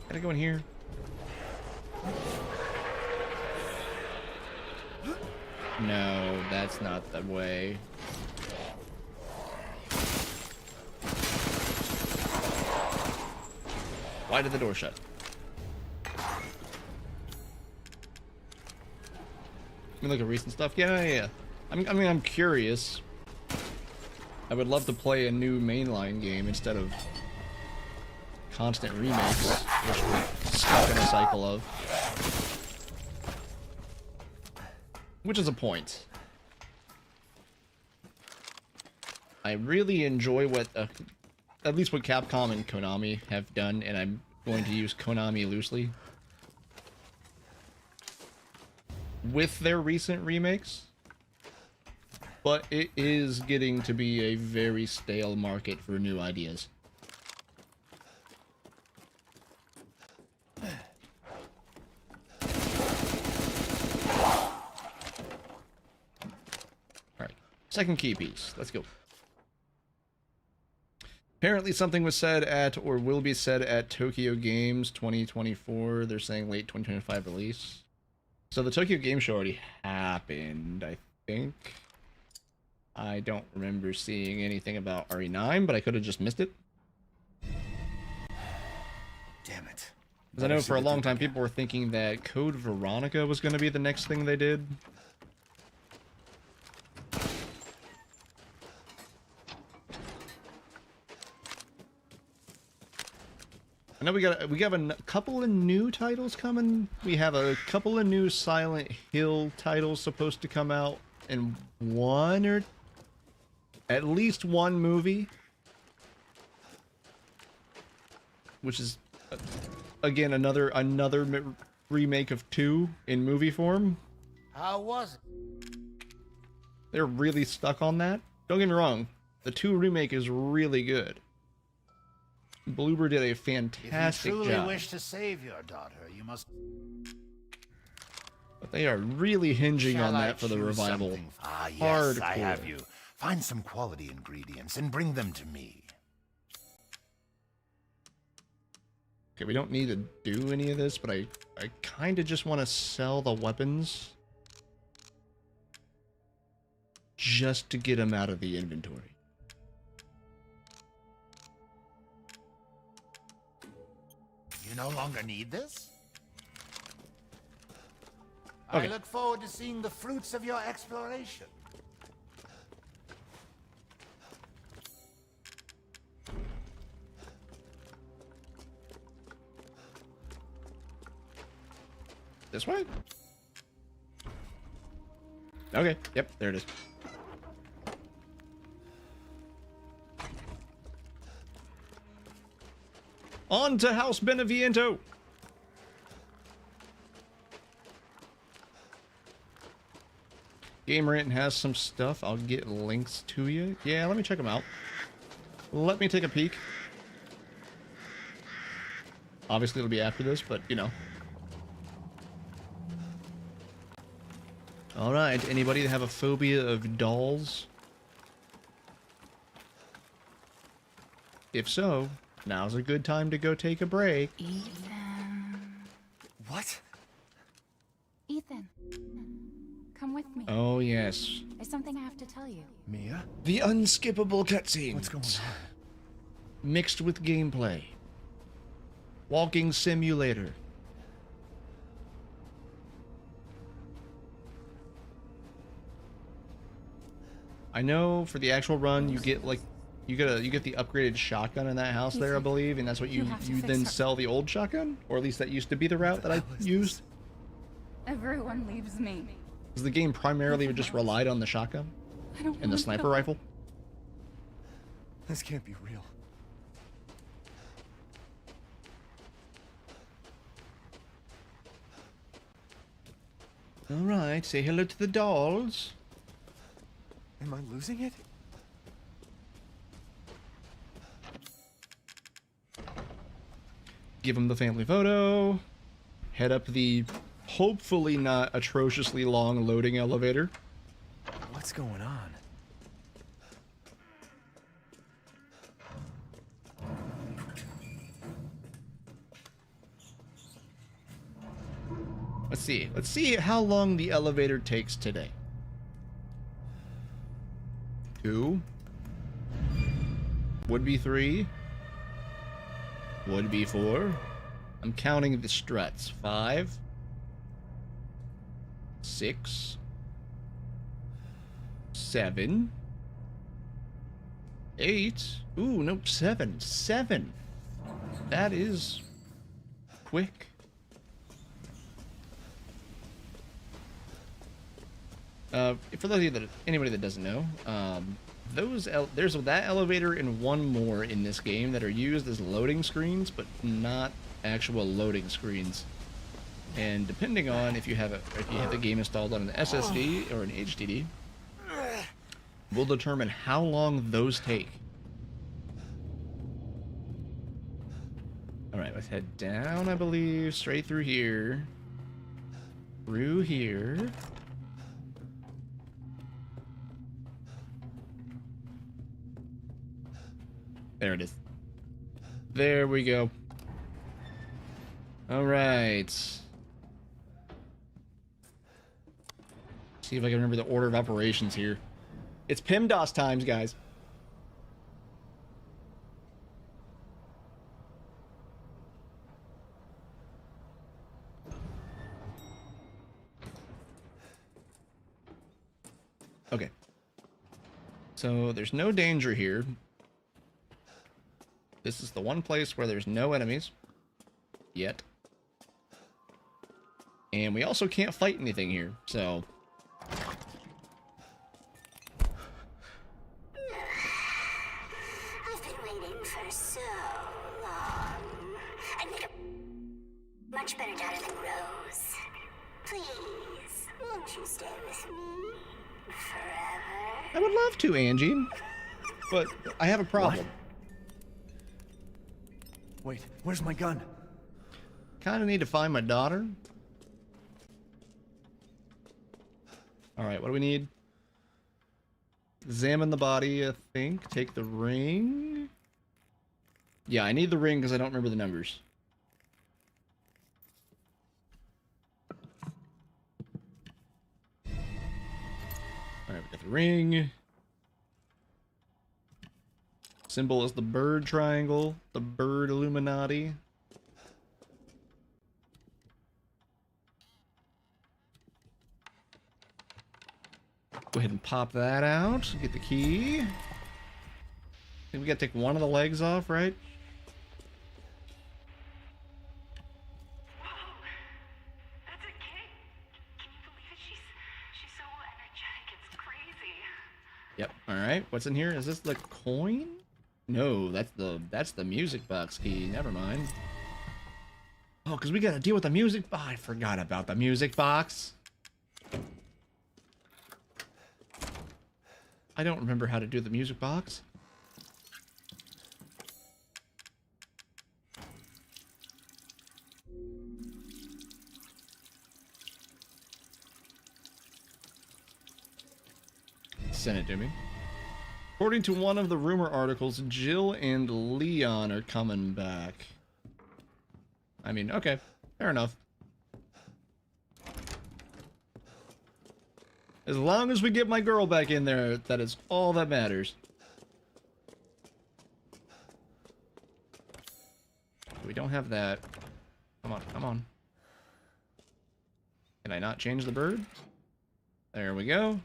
Gotta go in here. No, that's not the way. Why did the door shut? I mean, look at recent stuff. Yeah. I mean, I'm curious. I would love to play a new mainline game instead of constant remakes, which we're stuck in a cycle of. Which is a point. I really enjoy what, at least what Capcom and Konami have done, and I'm going to use Konami loosely, with their recent remakes. But it is getting to be a very stale market for new ideas. Second key piece. Let's go. Apparently something was said at, or will be said at, Tokyo Games 2024. They're saying late 2025 release. So the Tokyo Game Show already happened, I think. I don't remember seeing anything about RE9, but I could have just missed it. Damn it. Because I know for a long time people were thinking that Code Veronica was going to be the next thing they did. I know we have a couple of new titles coming. We have a couple of new Silent Hill titles supposed to come out, and one or at least one movie, which is again another remake of 2 in movie form. How was it? They're really stuck on that. Don't get me wrong, the 2 remake is really good. Bloober did a fantastic job. If you truly wish to save your daughter, you must... But they are really hinging on that for the revival. Something? Ah, yes, Hardcore. I have you. Find some quality ingredients and bring them to me. Okay, we don't need to do any of this, but I kind of just want to sell the weapons. Just to get them out of the inventory. You no longer need this? Okay. I look forward to seeing the fruits of your exploration. This way? Okay, yep, there it is. On to House Beneviento! Game Rant has some stuff. I'll get links to you. Yeah, let me check them out. Let me take a peek. Obviously, it'll be after this, but, you know. Alright, anybody have a phobia of dolls? If so, now's a good time to go take a break. Ethan. What? Ethan. Come with me. Oh, yes. There's something I have to tell you. Mia? The unskippable cutscenes. What's going on? Mixed with gameplay. Walking simulator. I know for the actual run, you get like, you get the upgraded shotgun in that house there, I believe, and that's what you then sell the old shotgun, or at least that used to be the route that I used. Everyone leaves me. Because the game primarily just relied on the shotgun and the sniper rifle. This can't be real. All right, say hello to the dolls. Am I losing it? Give them the family photo. Head up the hopefully not atrociously long loading elevator. What's going on? Let's see. Let's see how long the elevator takes today. 2. Would be 3. Would be 4. I'm counting the struts. 5. 6. 7. 8. Ooh, nope, 7. 7. That is quick. For those of you that, anybody that doesn't know, there's that elevator and one more in this game that are used as loading screens, but not actual loading screens. And depending on if you have the game installed on an SSD or an HDD, will determine how long those take. All right, let's head down. I believe straight through here, through here. There it is. There we go. All right. See if I can remember the order of operations here. It's PEMDOS times, guys. Okay. So there's no danger here. This is the one place where there's no enemies. Yet. And we also can't fight anything here, so... I've been waiting for so long. I'd make a much better daughter than Rose. Please, won't you stay with me forever? I would love to, Angie. But I have a problem. Wait, where's my gun? Kind of need to find my daughter. Alright, what do we need? Examine the body, I think. Take the ring. Yeah, I need the ring because I don't remember the numbers. Alright, we got the ring. Symbol is the bird triangle, the bird Illuminati. Go ahead and pop that out. Get the key. I think we gotta take one of the legs off, right? Whoa, that's a kid. Can you believe it? She's so energetic. It's crazy. Yep. All right. What's in here? Is this the coin? No, that's the music box key. Never mind. Oh, because we gotta deal with the music. Oh, I forgot about the music box. I don't remember how to do the music box. Send it to me. According to one of the rumor articles, Jill and Leon are coming back. I mean, okay, fair enough. As long as we get my girl back in there, that is all that matters. We don't have that. Come on, come on. Can I not change the bird? There we go.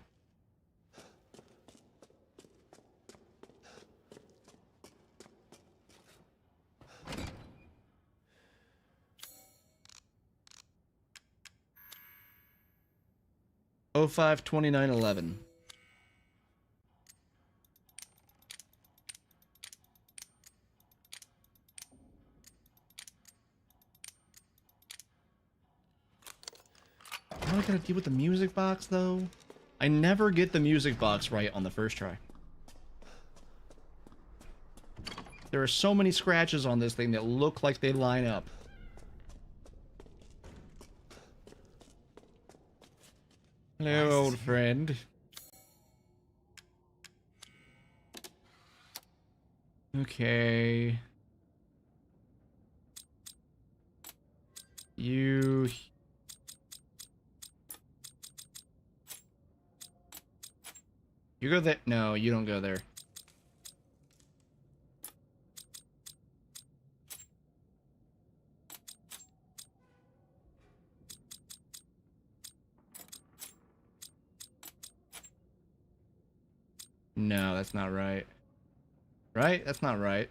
052911. Am I gonna deal with the music box though? I never get the music box right on the first try. There are so many scratches on this thing that look like they line up. Hello, old friend. Okay. You go there. No, you don't go there. No, that's not right. Right? That's not right.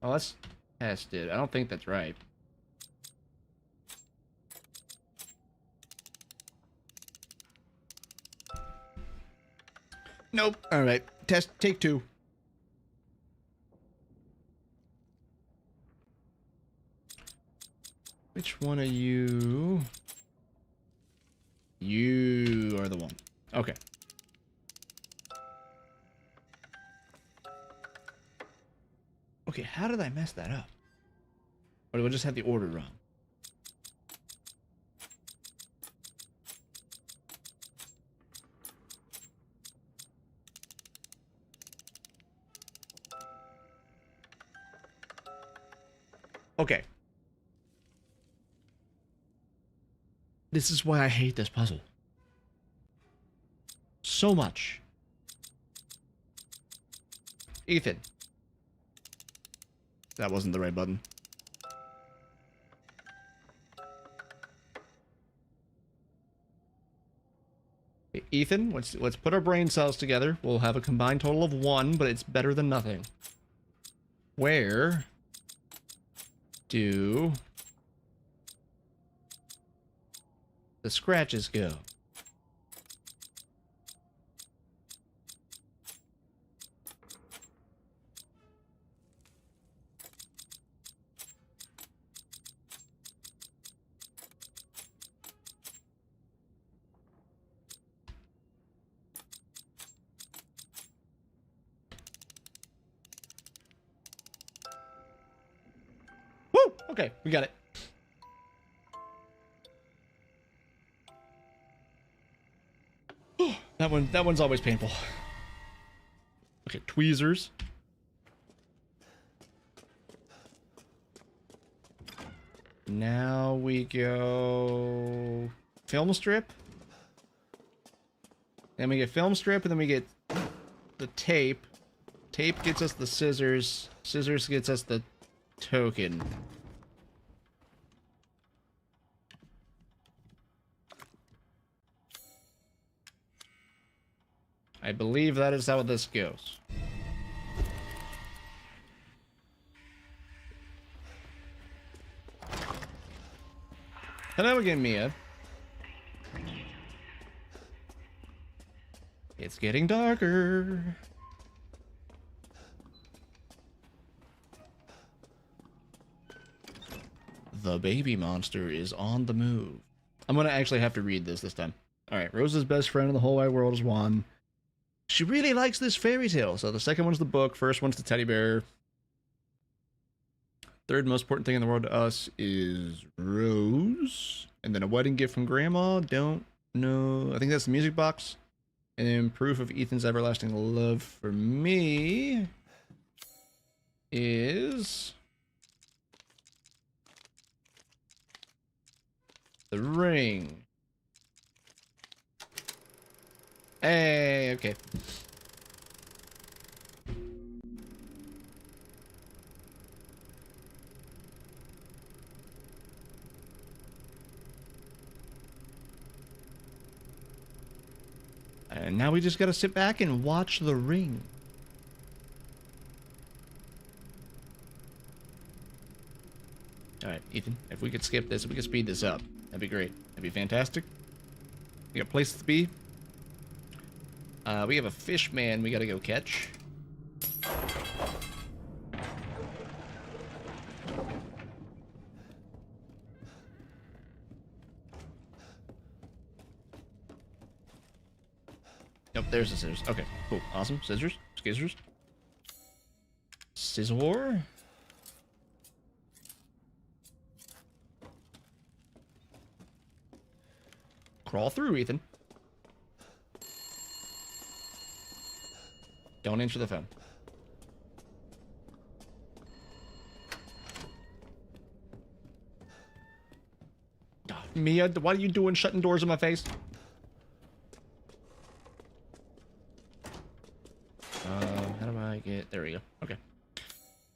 Oh, let's test it. I don't think that's right. Nope. All right. Test. Take two. Which one are you? You are the one. Okay. Okay, how did I mess that up? Or do I just have the order wrong? Okay. This is why I hate this puzzle. So much. Ethan. That wasn't the right button. Okay, Ethan, let's put our brain cells together. We'll have a combined total of 1, but it's better than nothing. Where do the scratches go? Woo! Okay, we got it. That one's always painful. Okay, tweezers. Now we go film strip. Then we get film strip, and then we get the tape. Tape gets us the scissors. Scissors gets us the token. I believe that is how this goes. Hello again, Mia. It's getting darker. The baby monster is on the move. I'm gonna actually have to read this time. Alright, Rose's best friend in the whole wide world is Juan. She really likes this fairy tale. So the second one's the book, first one's the teddy bear. Third most important thing in the world to us is Rose. And then a wedding gift from Grandma. Don't know. I think that's the music box. And then proof of Ethan's everlasting love for me is the ring. Hey, okay. And now we just gotta sit back and watch the ring. Alright, Ethan, if we could skip this, if we could speed this up, that'd be great. That'd be fantastic. We got places to be. We have a fish man we gotta go catch. Yep, there's the scissors. Okay, cool. Awesome. Scissors. Scissors. Scissor. Crawl through, Ethan. Don't answer the phone. Mia, what are you doing shutting doors in my face? How do I get... There we go. Okay.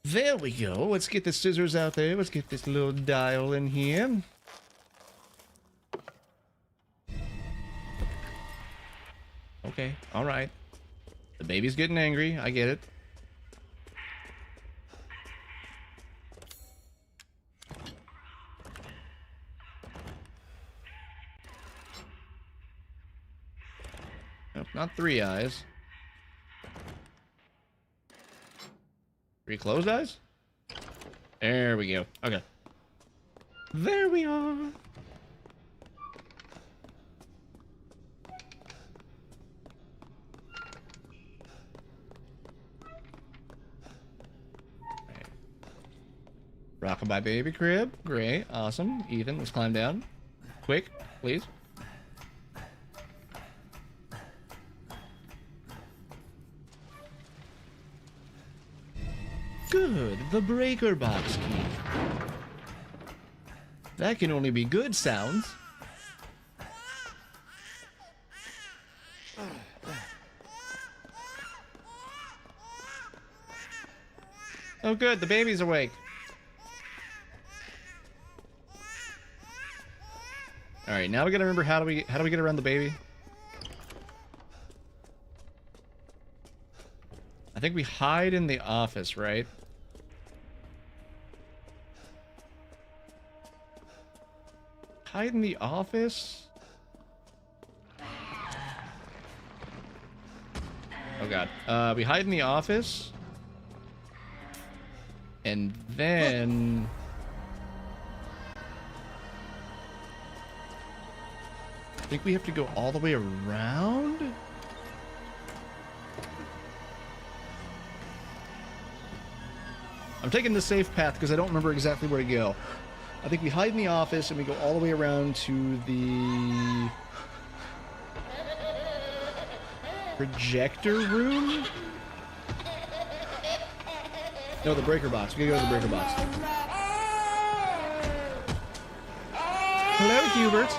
There we go. Let's get the scissors out there. Let's get this little dial in here. Okay. All right. The baby's getting angry. I get it. Nope, not 3 eyes. 3 closed eyes? There we go. Okay. There we are. Rockabye baby crib. Great. Awesome. Ethan, let's climb down. Quick, please. Good. The breaker box key. That can only be good sounds. Oh good, the baby's awake. Alright, now we gotta remember how do we get around the baby? I think we hide in the office, right? Hide in the office? Oh god. We hide in the office. And then... I think we have to go all the way around? I'm taking the safe path because I don't remember exactly where to go. I think we hide in the office and we go all the way around to the... projector room? No, the breaker box. We gotta go to the breaker box. Hello, Hubert.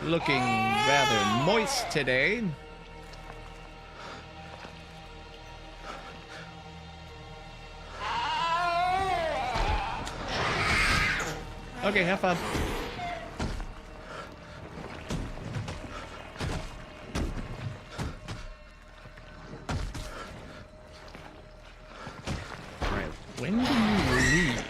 Looking rather moist today. Okay, have fun. Alright, when do you leave?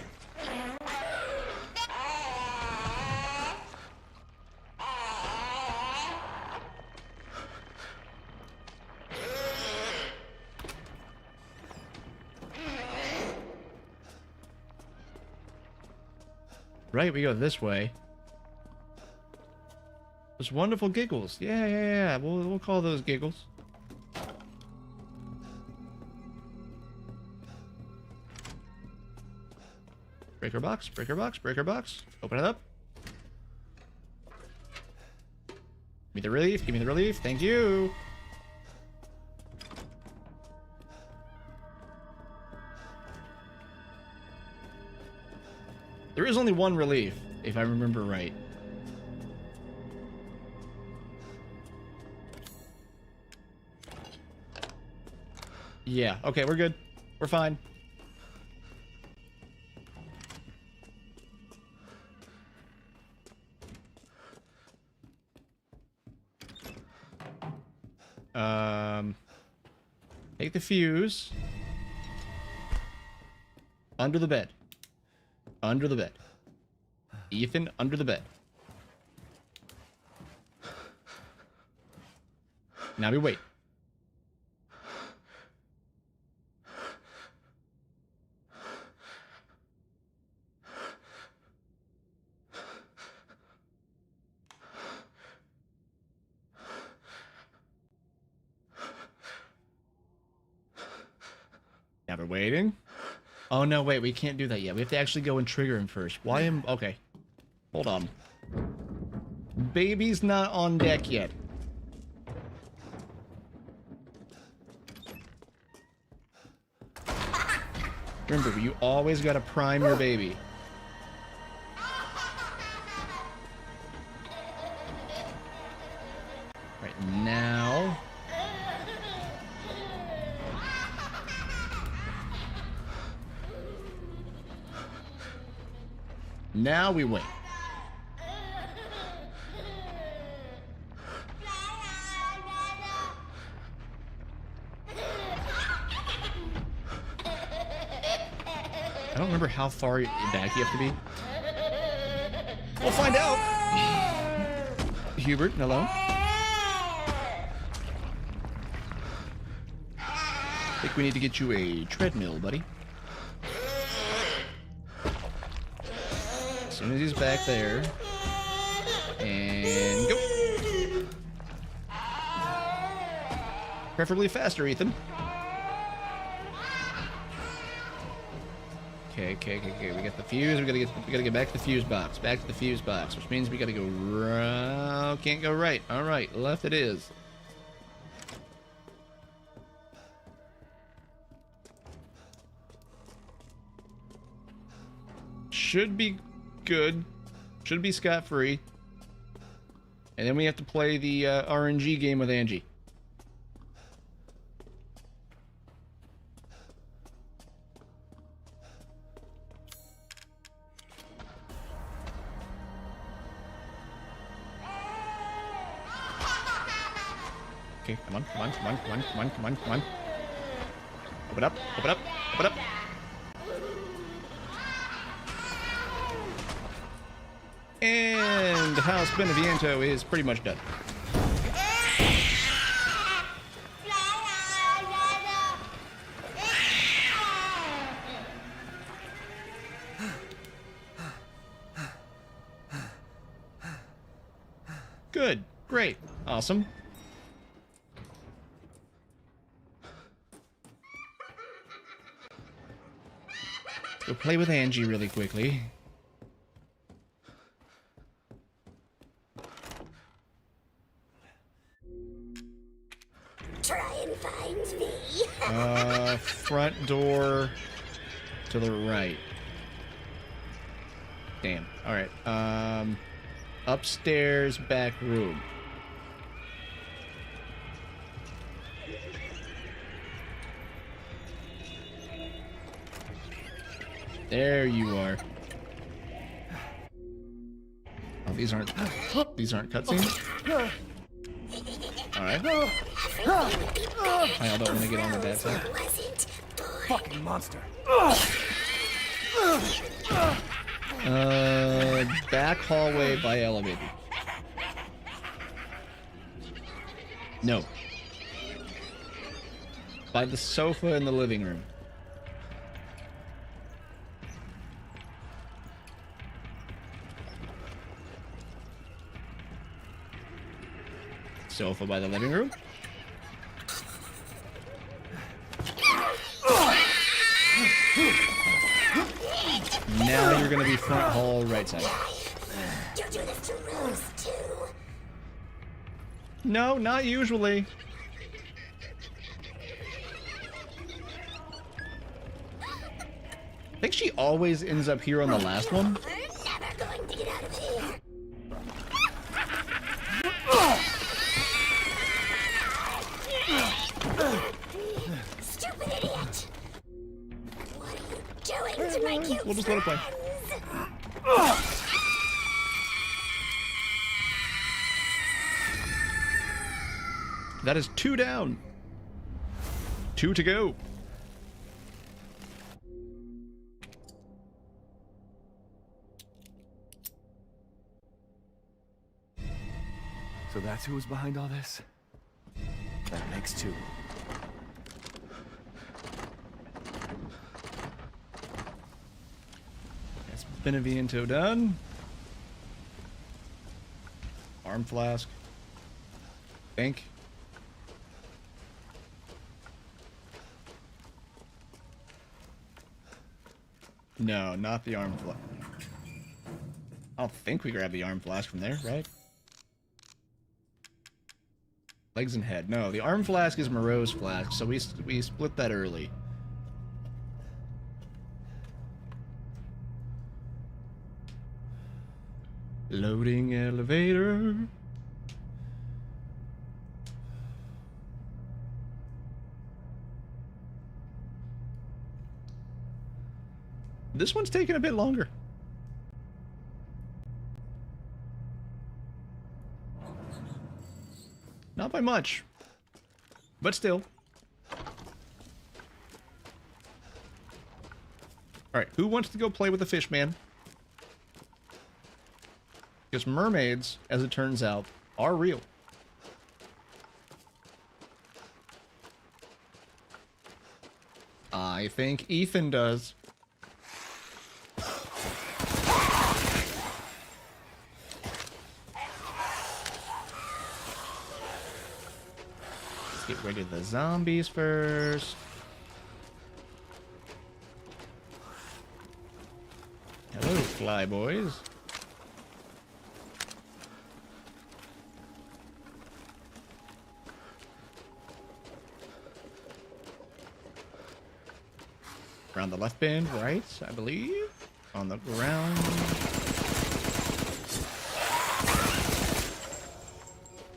Right, we go this way. Those wonderful giggles. Yeah. We'll call those giggles. Breaker box, breaker box, breaker box. Open it up. Give me the relief, give me the relief. Thank you. There is only one relief, if I remember right. Yeah, okay, we're good. We're fine. Take the fuse. Under the bed. Under the bed. Ethan, under the bed. Now we wait. Now we're waiting. Oh no, wait, we can't do that yet. We have to actually go and trigger him first. Why am... Okay. Hold on. Baby's not on deck yet. Remember, you always gotta prime your baby. Right now... Now we wait. I don't remember how far back you have to be. We'll find out. Hubert, hello. I think we need to get you a treadmill, buddy. As soon as he's back there. And go. Preferably faster, Ethan. Okay. We got the fuse. We gotta get back to the fuse box. Back to the fuse box, which means we gotta go right. Can't go right. All right, left it is. Should be good. Should be scot-free. And then we have to play the RNG game with Angie. Okay, come on. Open up. And House Beneviento is pretty much done. Good. Great. Awesome. Go play with Angie really quickly. Try and find me. Front door to the right. Damn. All right. Upstairs back room. There you are. Oh, these aren't cutscenes. All right. I don't want to get on the bad side. Fucking monster. Back hallway by elevator. No. By the sofa in the living room. Sofa by the living room. Now you're gonna be front hall, right side. You do this to Rose too. No, not usually. I think she always ends up here on the last one. We're never going to get out of here. Stupid idiot! What are you doing to my cute We'll just let it play. friends? That is 2 down. 2 to go. So that's who was behind all this? That makes 2. That's Beneviento done. Arm flask. Bank. No, not the arm flask. I don't think we grabbed the arm flask from there, right? Legs and head. No, the arm flask is Moreau's flask, so we split that early. Loading elevator. This one's taking a bit longer. Not by much, but still. Alright, who wants to go play with the fish man? Because mermaids, as it turns out, are real. I think Ethan does. Let's get rid of the zombies first. Hello, fly boys. Around the left bend, right, I believe. On the ground.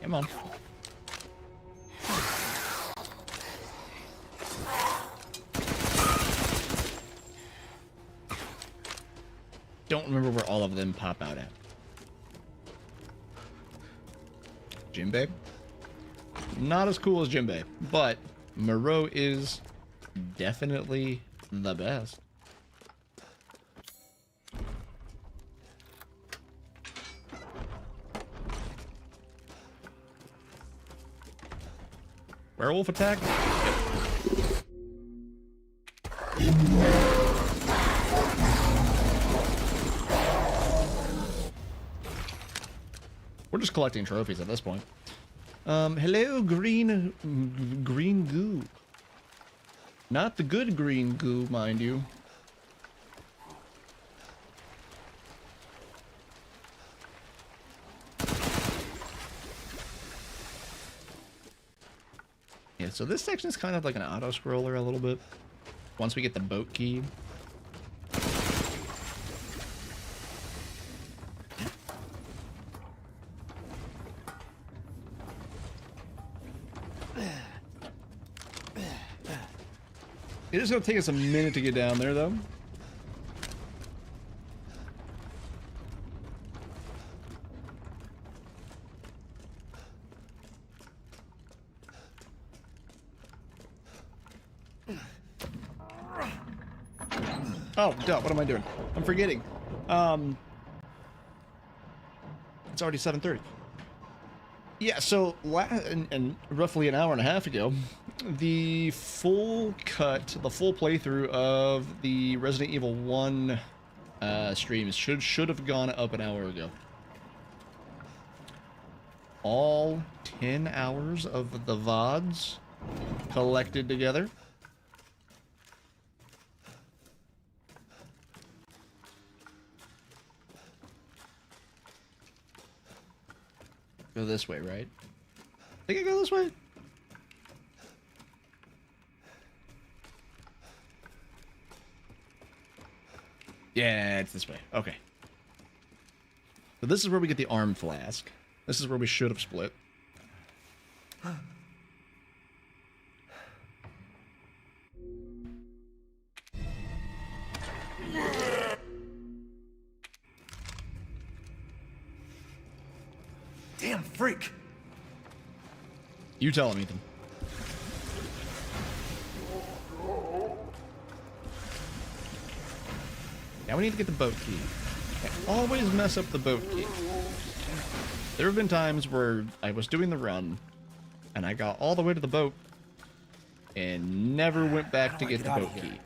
Come on. Don't remember where all of them pop out at. Jinbei? Not as cool as Jinbei, but Moreau is definitely the best. Werewolf attack? Yep. We're just collecting trophies at this point. Hello, green goo. Not the good green goo, mind you. Yeah, so this section is kind of like an auto-scroller a little bit. Once we get the boat key. It is going to take us a minute to get down there, though. Oh, duh, what am I doing? I'm forgetting. It's already 7:30. Yeah, so and roughly an hour and a half ago, the full playthrough of the Resident Evil 1 streams should have gone up an hour ago. All 10 hours of the VODs collected together. Go this way, right? Think I go this way? Yeah, it's this way. Okay. So this is where we get the arm flask. This is where we should have split. Damn freak! You tell him, Ethan. Now we need to get the boat key. I always mess up the boat key. There have been times where I was doing the run, and I got all the way to the boat, and never went back to get the boat key.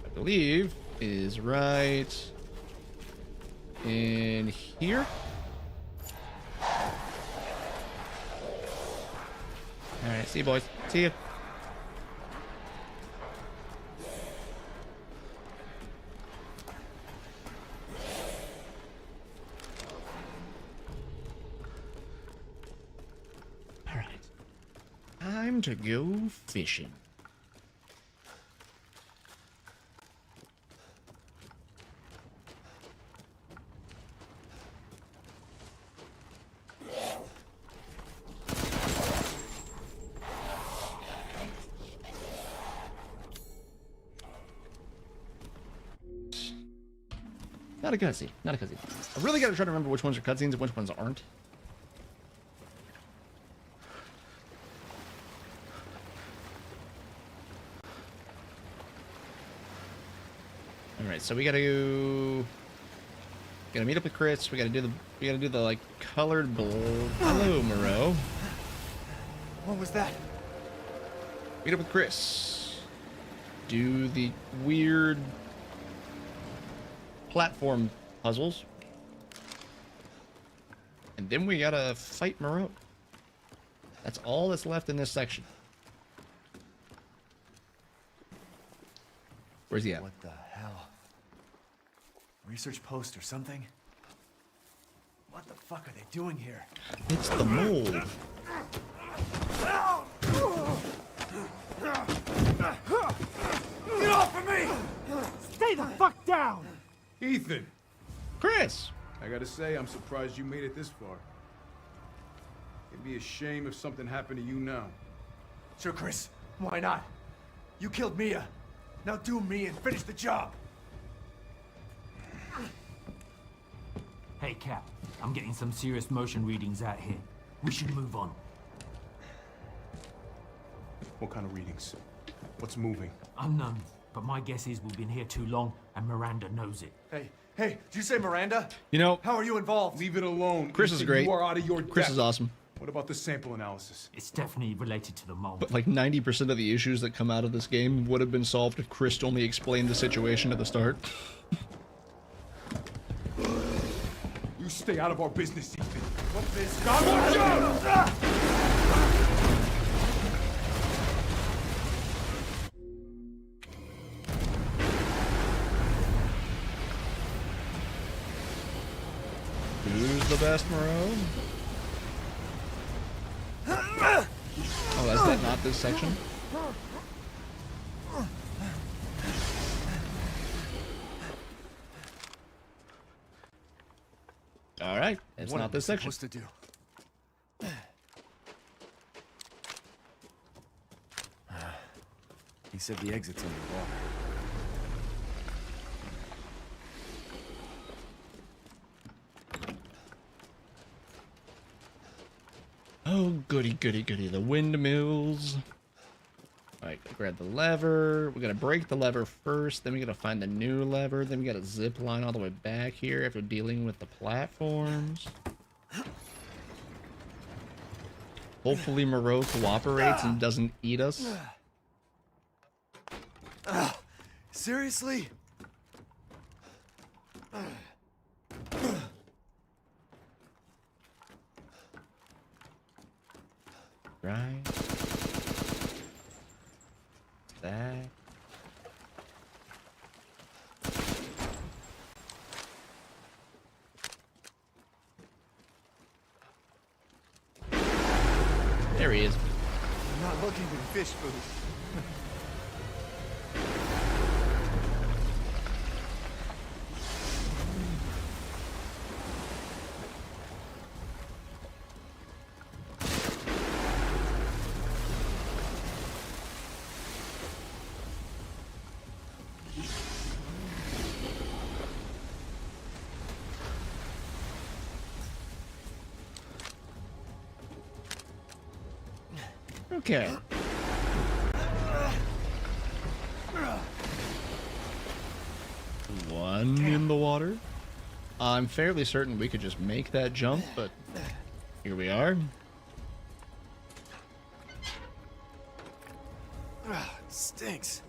I believe is right in here. Alright, see you boys. See you. Alright. Time to go fishing. Not a cutscene. Not a cutscene. I really got to try to remember which ones are cutscenes and which ones aren't. All right, so we got to meet up with Chris. We got to do the like colored blue. Hello, Moreau. What was that? Meet up with Chris. Do the weird platform puzzles. And then we gotta fight Moreau. That's all that's left in this section. Where's he at? What the hell? Research post or something? What the fuck are they doing here? It's the mold. Get off of me! Stay the fuck down! Ethan, Chris! I gotta say, I'm surprised you made it this far. It'd be a shame if something happened to you now. Sure, Chris. Why not? You killed Mia. Now do me and finish the job. Hey, Cap. I'm getting some serious motion readings out here. We should move on. What kind of readings? What's moving? Unknown, but my guess is we've been here too long, and Miranda knows it. Hey, did you say Miranda? You know, How are you involved? Leave it alone. Chris is Ethan, great. You are out of your Chris depth. is awesome. What about the sample analysis? It's definitely related to the mold. But like 90% of the issues that come out of this game would have been solved if Chris only explained the situation at the start. You stay out of our business, Ethan. What this? Who's the best, Moreau? Oh, is that not this section? All right, it's not this section. Supposed to do? He said the exit's underwater. Oh, goody, goody, goody. The windmills. All right, grab the lever. We gotta break the lever first. Then we gotta find the new lever. Then we gotta zip line all the way back here after dealing with the platforms. Hopefully Moreau cooperates and doesn't eat us. Seriously? Right. That. There he is. I'm not looking for fish food. Okay. One in the water. I'm fairly certain we could just make that jump, but here we are. It stinks.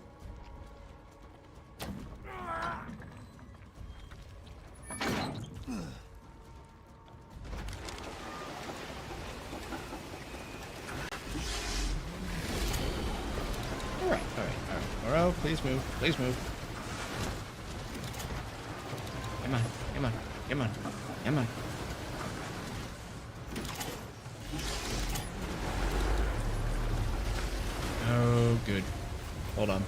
All right. Morrow, please move. Please move. Come on. Come on. Come on. Come on. Oh, good. Hold on.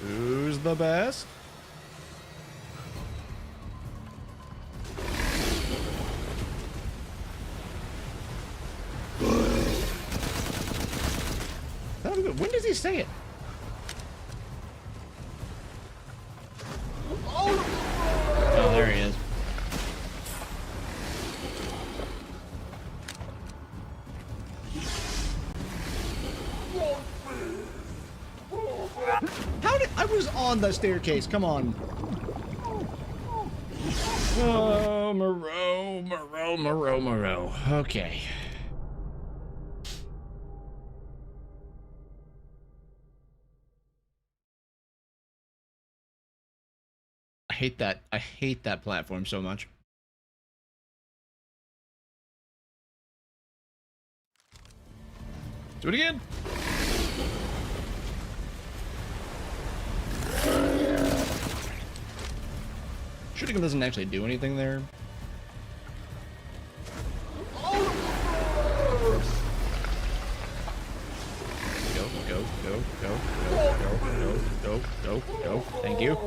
Who's the best? When does he say it? Oh, there he is. How did I was on the staircase? Come on. Oh, Moreau. Okay. I hate that platform so much. Do it again. Shooting him doesn't actually do anything there. Go. Thank you.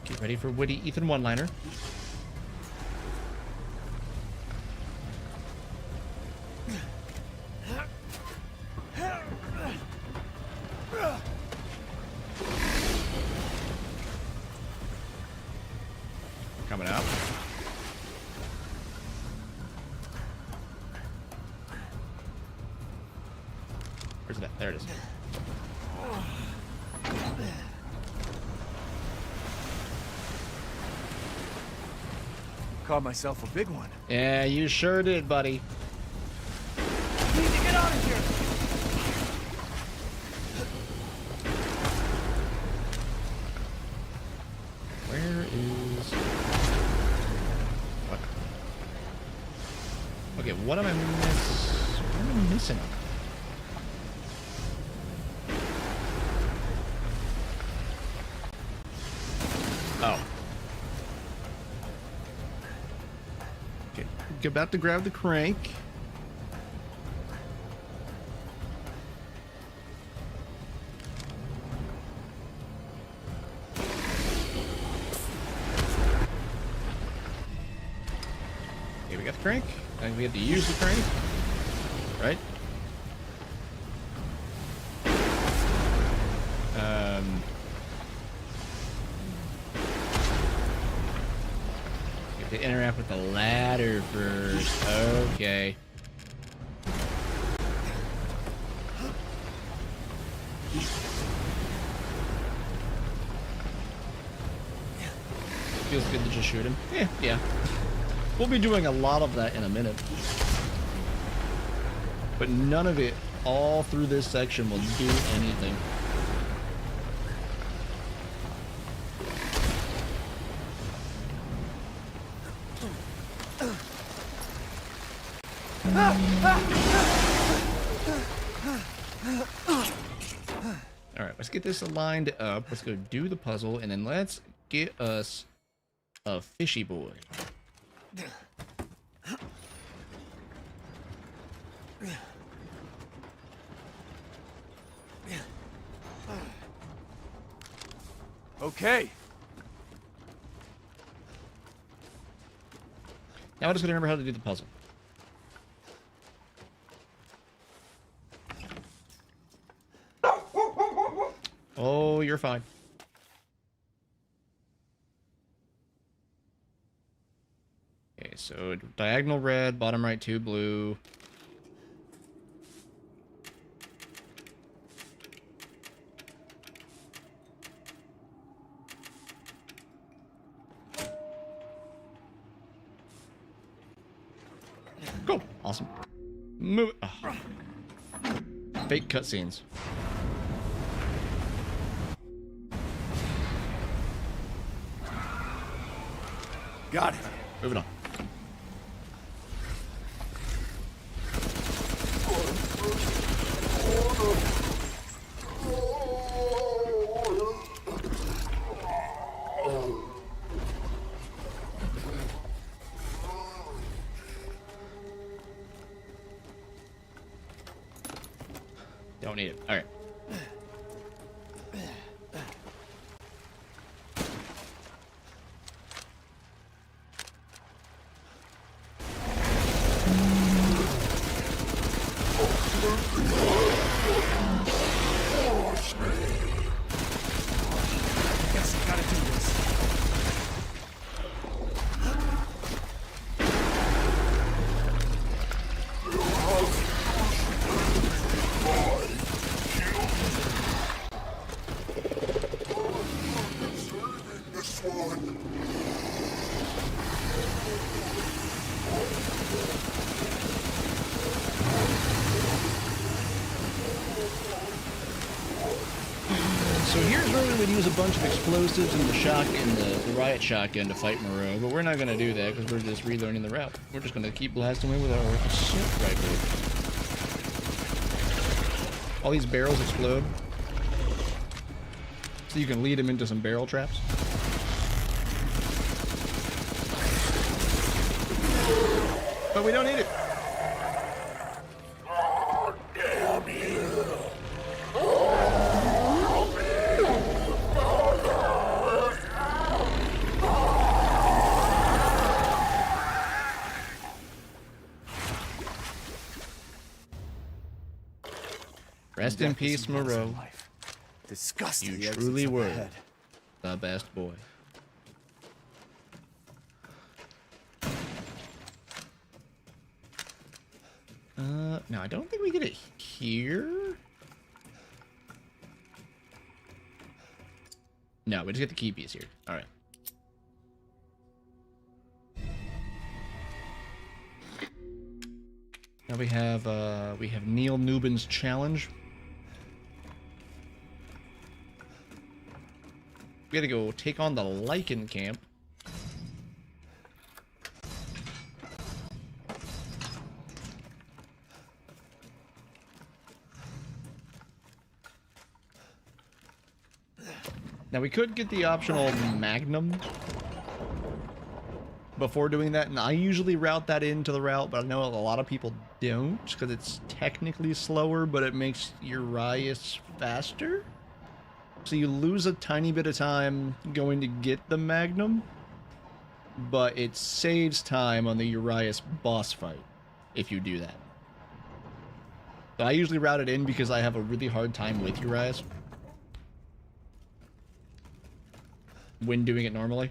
Get ready for witty Ethan one-liner. Coming out. Where's that? There it is. Caught myself a big one. Yeah, you sure did, buddy. Need to get out of here. Where is... What? Okay, what am I missing? Oh. Okay, about to grab the crank. Okay, we got the crank. And we have to use the crank. Right? We have to interact with the ladder first. Okay. Feels good to just shoot him. Yeah. We'll be doing a lot of that in a minute. But none of it all through this section will do anything. Alright, let's get this lined up. Let's go do the puzzle, and then let's get us a fishy boy. Okay. Now I just gotta remember how to do the puzzle. Oh, you're fine. Okay, so diagonal red, bottom right 2 blue. Cool. Awesome. Move it. Oh. Fake cutscenes. Got it. Moving on. Don't need it. All right. Guess I gotta do this. So here's where we would use a bunch of explosives and the riot shotgun to fight Moreau, but we're not going to do that because we're just relearning the route. We're just going to keep blasting away with our assault rifle. All these barrels explode, so you can lead them into some barrel traps. But we don't need it. Rest in peace, Moreau. Disgusting. You truly were the best boy. No, I don't think we get it here. No, we just get the key piece here. All right. Now we have Neil Newbin's challenge. We gotta go take on the Lycan camp. Now we could get the optional Magnum before doing that, and I usually route that into the route, but I know a lot of people don't because it's technically slower, but it makes Urias faster. So you lose a tiny bit of time going to get the Magnum, but it saves time on the Urias boss fight if you do that. So I usually route it in because I have a really hard time with Urias when doing it normally.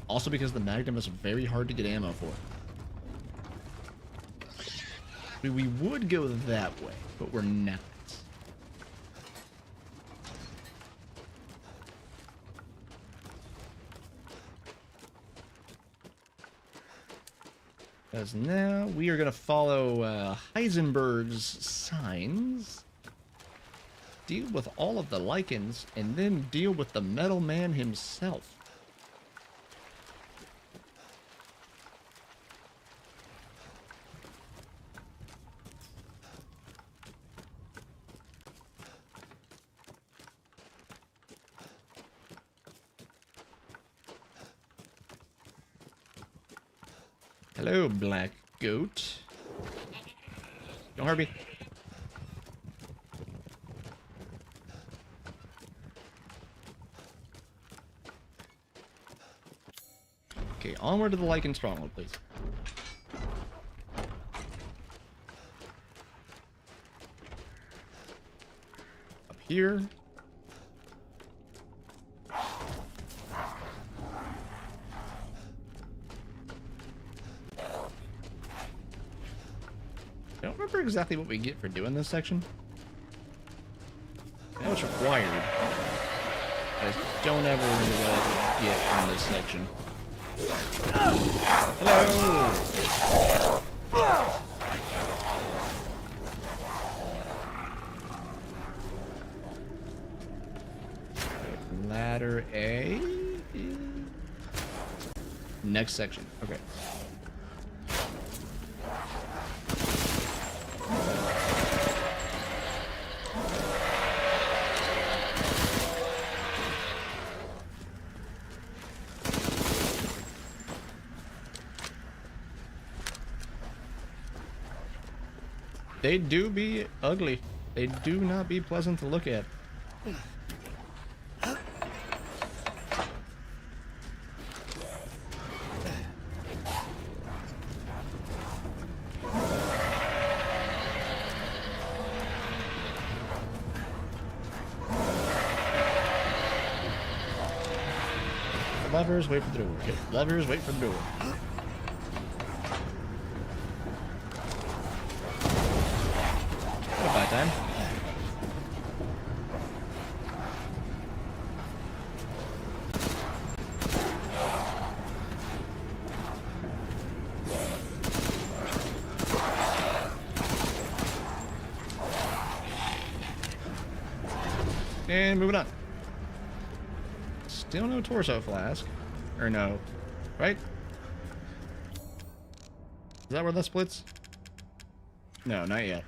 Also because the Magnum is very hard to get ammo for. We would go that way, but we're not. Because now we are going to follow Heisenberg's signs, deal with all of the Lycans, and then deal with the Metal Man himself. Hello, Black Goat. Don't hurt me. Okay, onward to the Lycan Stronghold, please. Up here. I don't remember exactly what we get for doing this section. I know it's required. I just don't ever remember what I get from this section. Hello! Ladder A? Next section. Okay. They do be ugly. They do not be pleasant to look at. Levers, wait for the door. Okay. Levers, wait for the door. Goodbye time. And moving on. Still no torso flask. Or no. Right? Is that where that splits? No, not yet.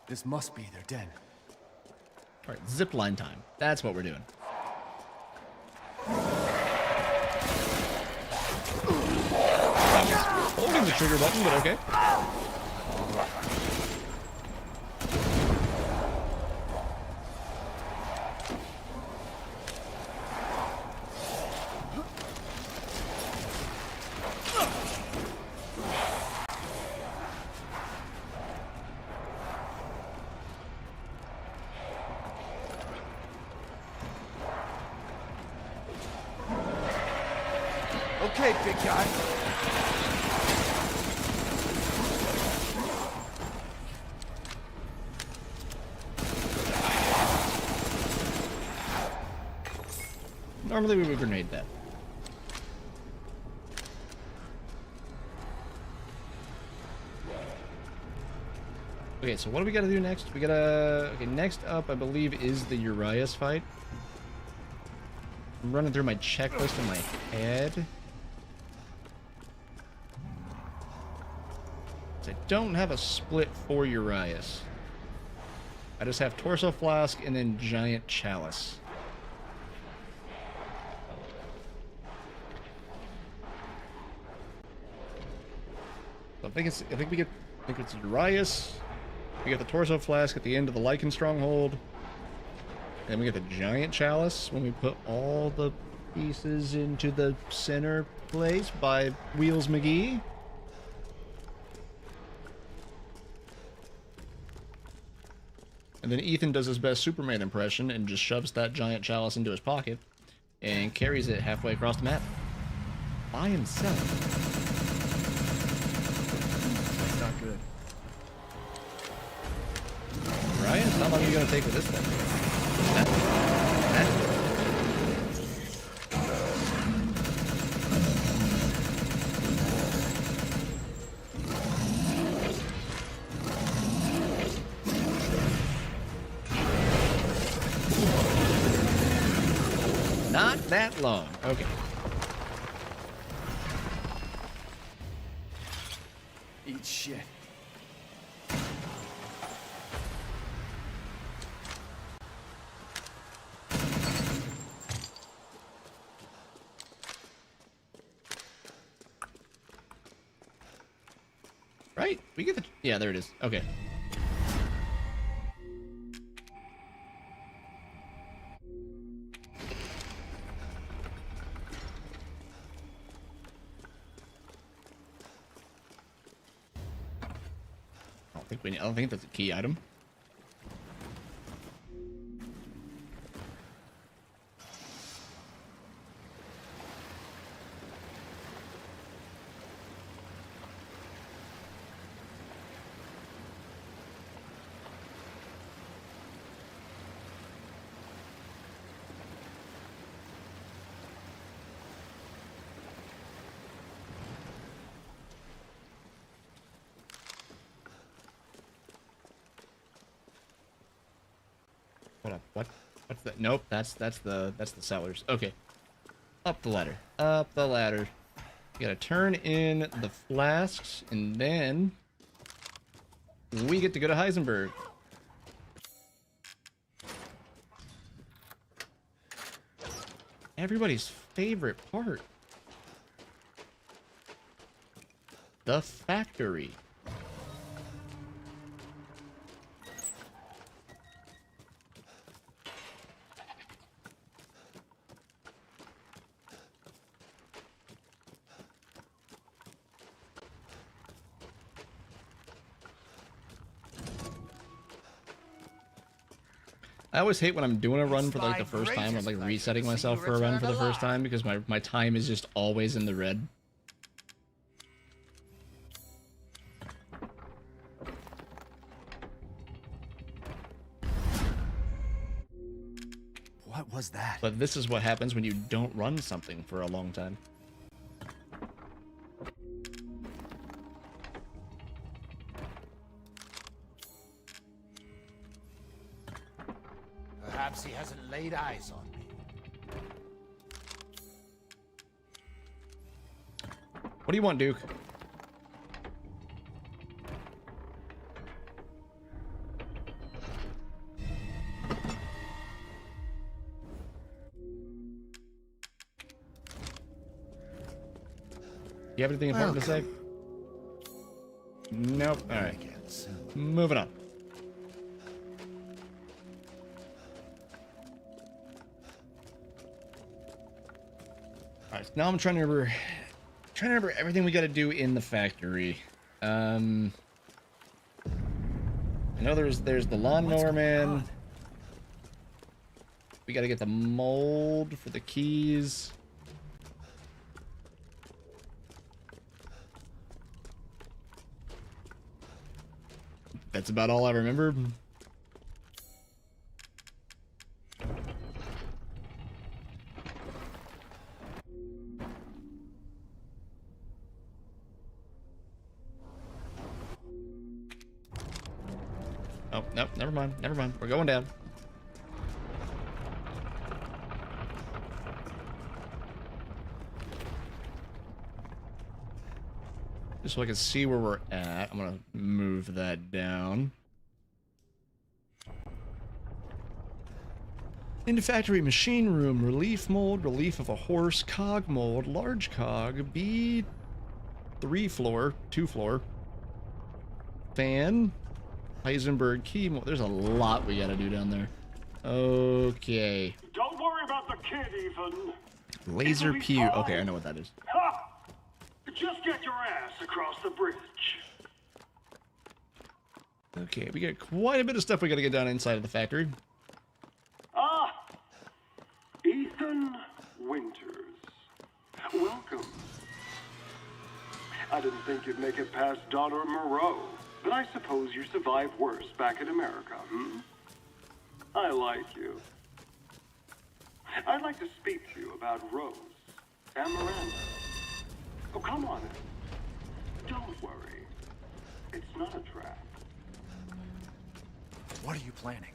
This must be their den. All right, zip line time. That's what we're doing. Holding the trigger button, but okay. Okay, big guy. Normally we would grenade that. Okay, so what do we gotta do next? We gotta... Okay, next up, I believe, is the Urias fight. I'm running through my checklist in my head. I don't have a split for Urias. I just have Torso Flask and then Giant Chalice. So I think it's Urias. We get the Torso Flask at the end of the Lycan Stronghold. And we get the Giant Chalice when we put all the pieces into the center place by Wheels McGee. And then Ethan does his best Superman impression and just shoves that Giant Chalice into his pocket and carries it halfway across the map. By himself. That's not good. Ryan, how long are you going to take with this thing? That? Not that long. Okay. shit. Right? We get the... Yeah, there it is. Okay. I don't think that's a key item. Hold up. What? What's that? Nope. That's the sellers. Okay. Up the ladder. Up the ladder. You gotta turn in the flasks, and then we get to go to Heisenberg. Everybody's favorite part. The factory. I always hate when I'm doing a run for like the first time. I'm like resetting myself for a run for the first time because my time is just always in the red. What was that? But this is what happens when you don't run something for a long time. Perhaps he hasn't laid eyes on me. What do you want, Duke? You have anything important to say? Nope. All right. Moving on. All right. Now I'm trying to remember everything we got to do in the factory. I know there's the lawnmower man. We got to get the mold for the keys. That's about all I remember. Oh, nope, never mind. Never mind. We're going down. Just so I can see where we're at, I'm gonna move that down. Into factory machine room, relief mold, relief of a horse, cog mold, large cog, B 2 floor, fan, Heisenberg key mold. There's a lot we gotta do down there. Okay. Don't worry about the kid, Ethan. Laser It'll be pew. fine. Okay, I know what that is. Ha! Just get your ass across the bridge. Okay, we got quite a bit of stuff we gotta get done inside of the factory. Ah! Ethan Winters. Welcome. I didn't think you'd make it past Daughter Moreau, but I suppose you survived worse back in America, hmm? I like you. I'd like to speak to you about Rose and Miranda. Oh, come on in. Don't worry. It's not a trap. What are you planning?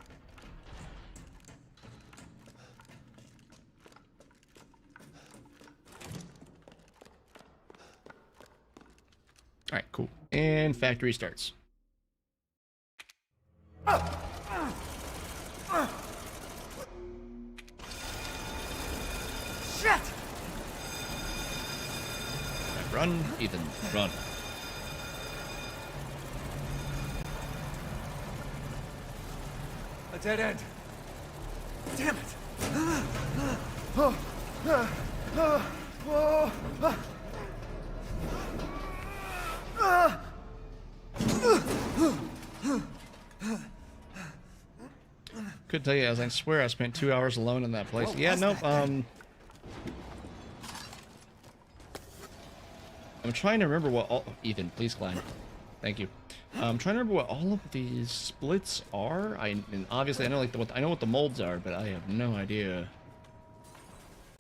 All right, cool. And factory starts. Shit! Run, Ethan, run. A dead end. Damn it! Could tell you, as I swear I spent 2 hours alone in that place. Yeah, nope. I'm trying to remember what all. Ethan, please climb. Thank you. I'm trying to remember what all of these splits are. And obviously I know I know what the molds are, but I have no idea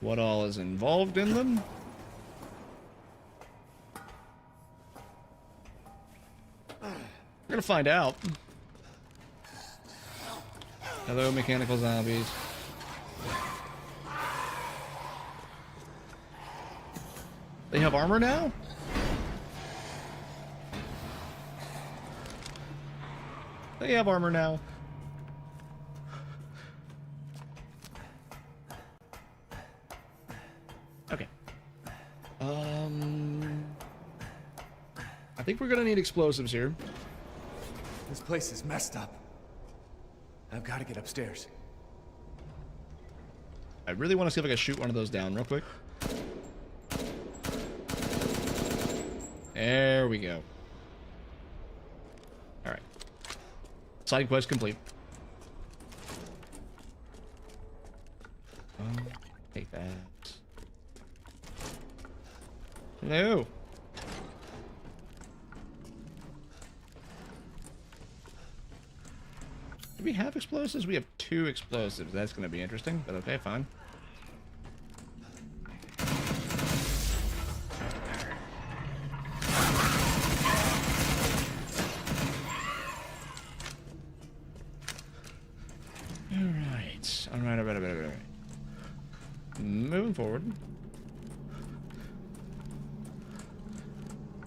what all is involved in them. We're gonna find out. Hello, mechanical zombies. They have armor now? They have armor now. Okay. I think we're gonna need explosives here. This place is messed up. I've got to get upstairs. I really want to see if I can shoot one of those down real quick. There we go. Alright. Side quest complete. Take that. Hello. Do we have explosives? We have 2 explosives. That's going to be interesting, but okay, fine. Alright. Moving forward.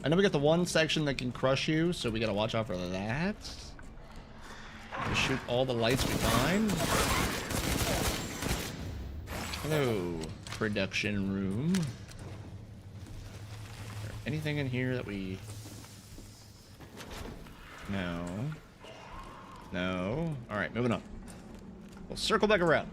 I know we got the one section that can crush you, so we gotta watch out for that. Just shoot all the lights we find. Hello, production room. Is there anything in here that we... No. No. Alright, moving on. We'll circle back around.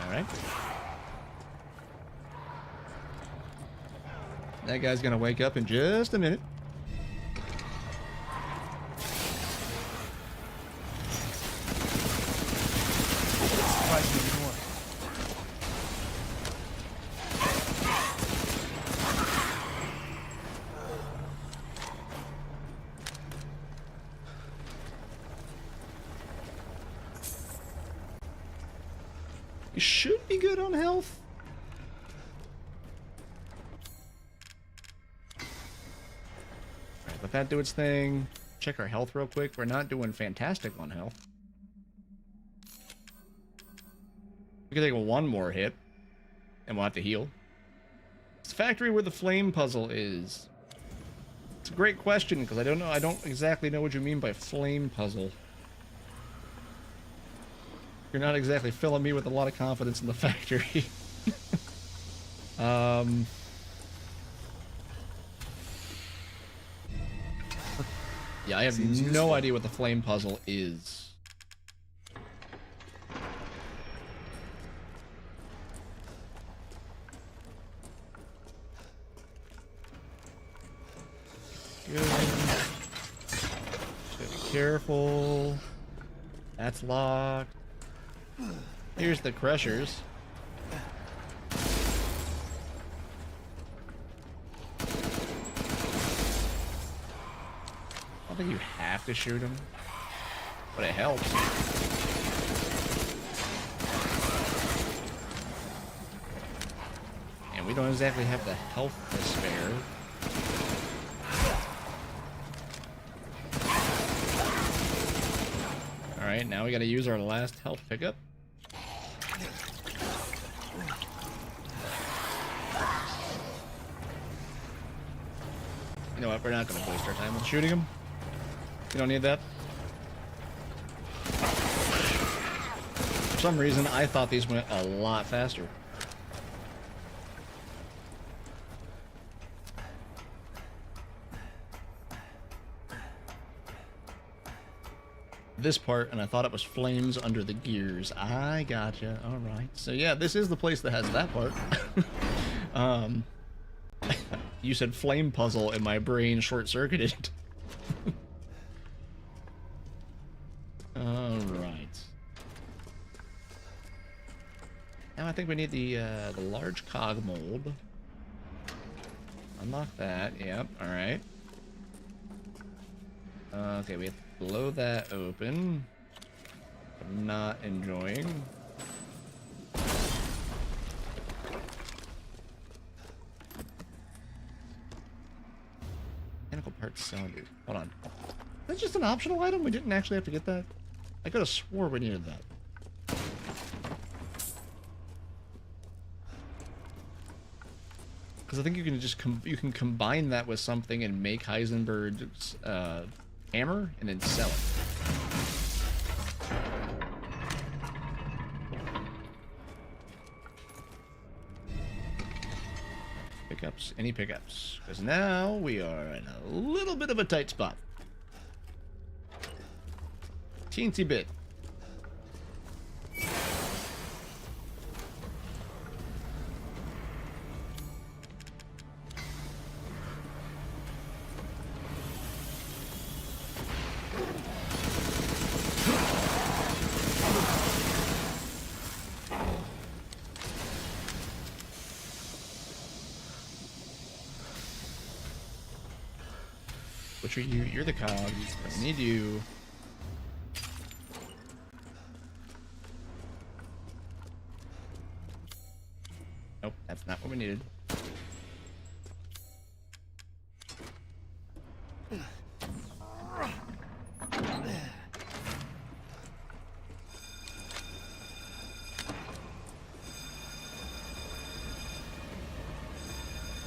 Alright. That guy's gonna wake up in just a minute. You should be good on health. Alright, let that do its thing. Check our health real quick. We're not doing fantastic on health. We can take one more hit, and we'll have to heal. It's the factory where the flame puzzle is. It's a great question, because I don't exactly know what you mean by flame puzzle. You're not exactly filling me with a lot of confidence in the factory. Yeah, I have no idea what the flame puzzle is. Good. Just gotta be careful. That's locked. Here's the crushers. I don't think you have to shoot them, but it helps. And we don't exactly have the health to spare. Alright, now we gotta use our last health pickup. You know what? We're not going to waste our time with shooting him. You don't need that. For some reason, I thought these went a lot faster. This part, and I thought it was flames under the gears. I gotcha. All right. So yeah, this is the place that has that part. You said flame puzzle, and my brain short-circuited. All right. Now I think we need the large cog mold. Unlock that. Yep. All right. Okay, we have to blow that open. I'm not enjoying. Mechanical parts cylinder. Hold on. That's just an optional item? We didn't actually have to get that? I could have swore we needed that. Because I think you can just you can combine that with something and make Heisenberg's hammer and then sell it. Pickups, any pickups? Because now we are in a little bit of a tight spot. Teensy bit. Which are you? You're the cog. I need you. Nope, that's not what we needed.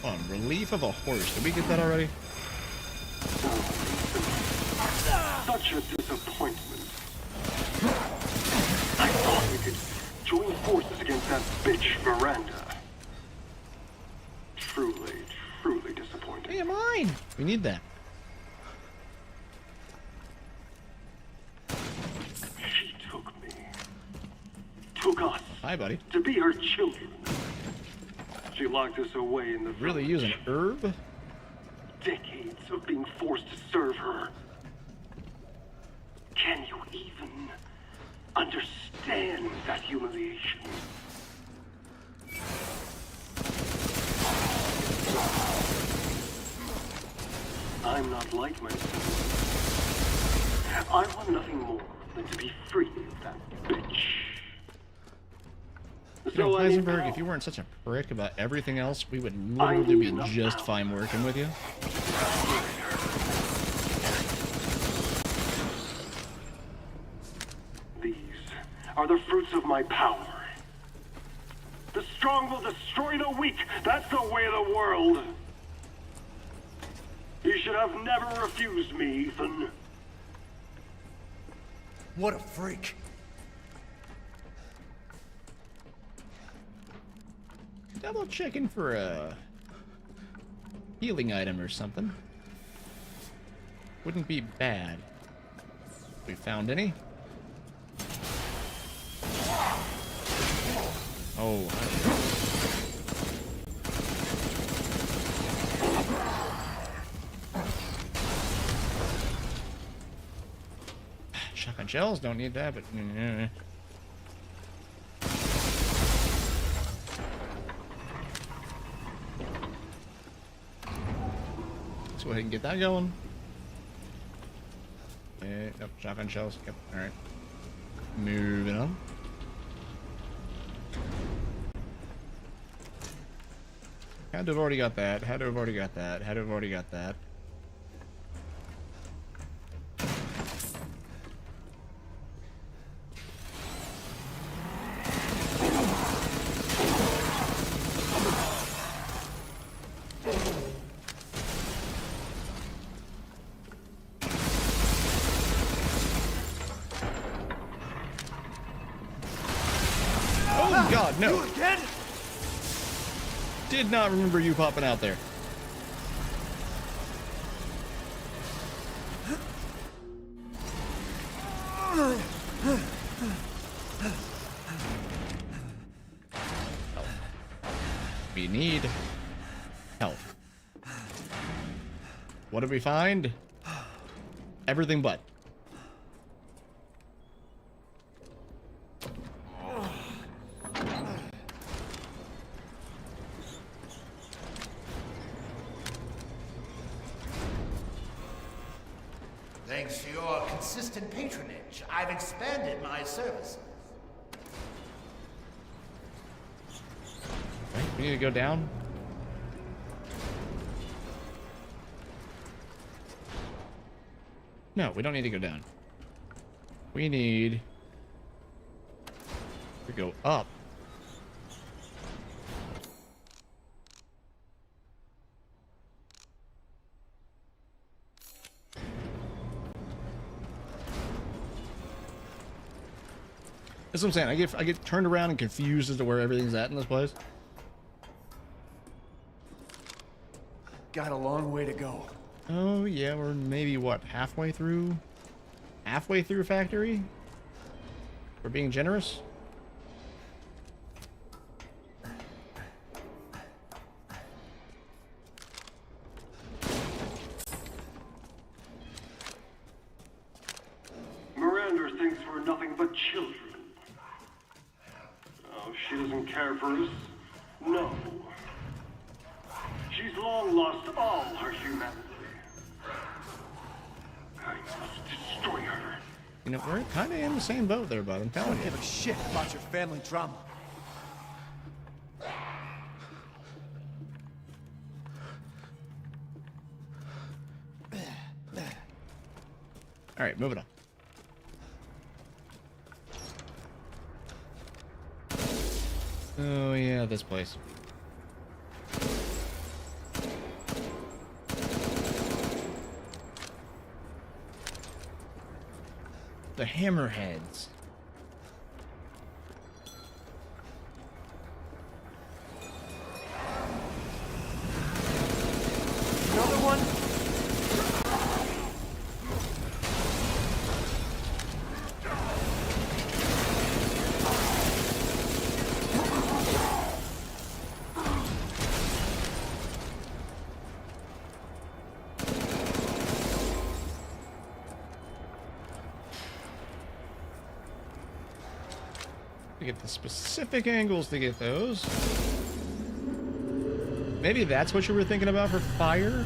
Hold on, relief of a horse. Did we get that already? Such a disappointment. I thought we could join forces against that bitch Miranda. Truly, truly disappointing. Hey, mine! We need that. She took me. Took us. Hi, buddy. To be her children. She locked us away in the Really use an herb? decades of being forced to serve her. Can you even understand that humiliation? I'm not like my sister. I want nothing more than to be free of that bitch. You know, Heisenberg, if you weren't such a prick about everything else, we would literally be just fine working with you. These are the fruits of my power. The strong will destroy the weak. That's the way of the world. You should have never refused me, Ethan. What a freak. Double checking for a healing item or something. Wouldn't be bad. We found any? Oh. Shotgun shells, don't need that, but let's go ahead and get that going. Nope, shotgun shells. Yep, alright. Moving on. Had to have already got that. Had to have already got that. Had to have already got that. No. You again? Did not remember you popping out there. We need health. What did we find? Everything but. Thanks to your consistent patronage, I've expanded my services. Right, we need to go down. No, we don't need to go down. We need to go up. That's what I'm saying. I get turned around and confused as to where everything's at in this place. Got a long way to go. Oh yeah, we're maybe what, halfway through? Halfway through factory? We're being generous? Miranda thinks we're nothing but children. Oh, she doesn't care for us. No. She's long lost all her humanity. I must destroy her. You know, we're kind of in the same boat there, bud. I'm telling you. Give a shit about your family drama. All right, moving on. Oh yeah, this place. The hammerheads. Another one? To get the specific angles to get those. Maybe that's what you were thinking about for fire?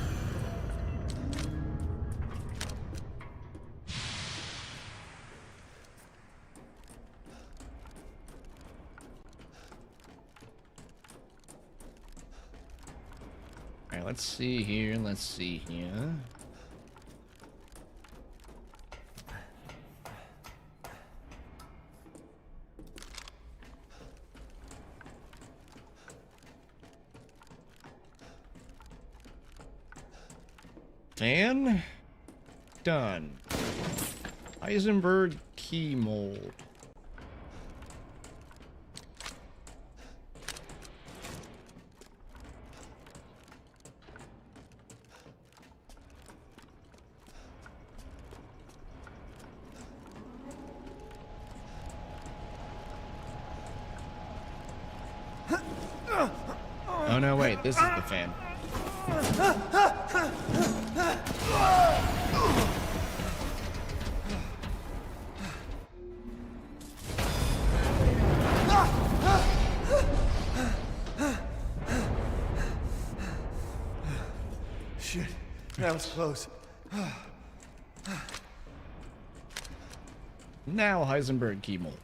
Alright, let's see here. Let's see here. Fan done. Heisenberg key mold. Oh no, wait, this is the fan. Shit, that was close. Now Heisenberg key mold.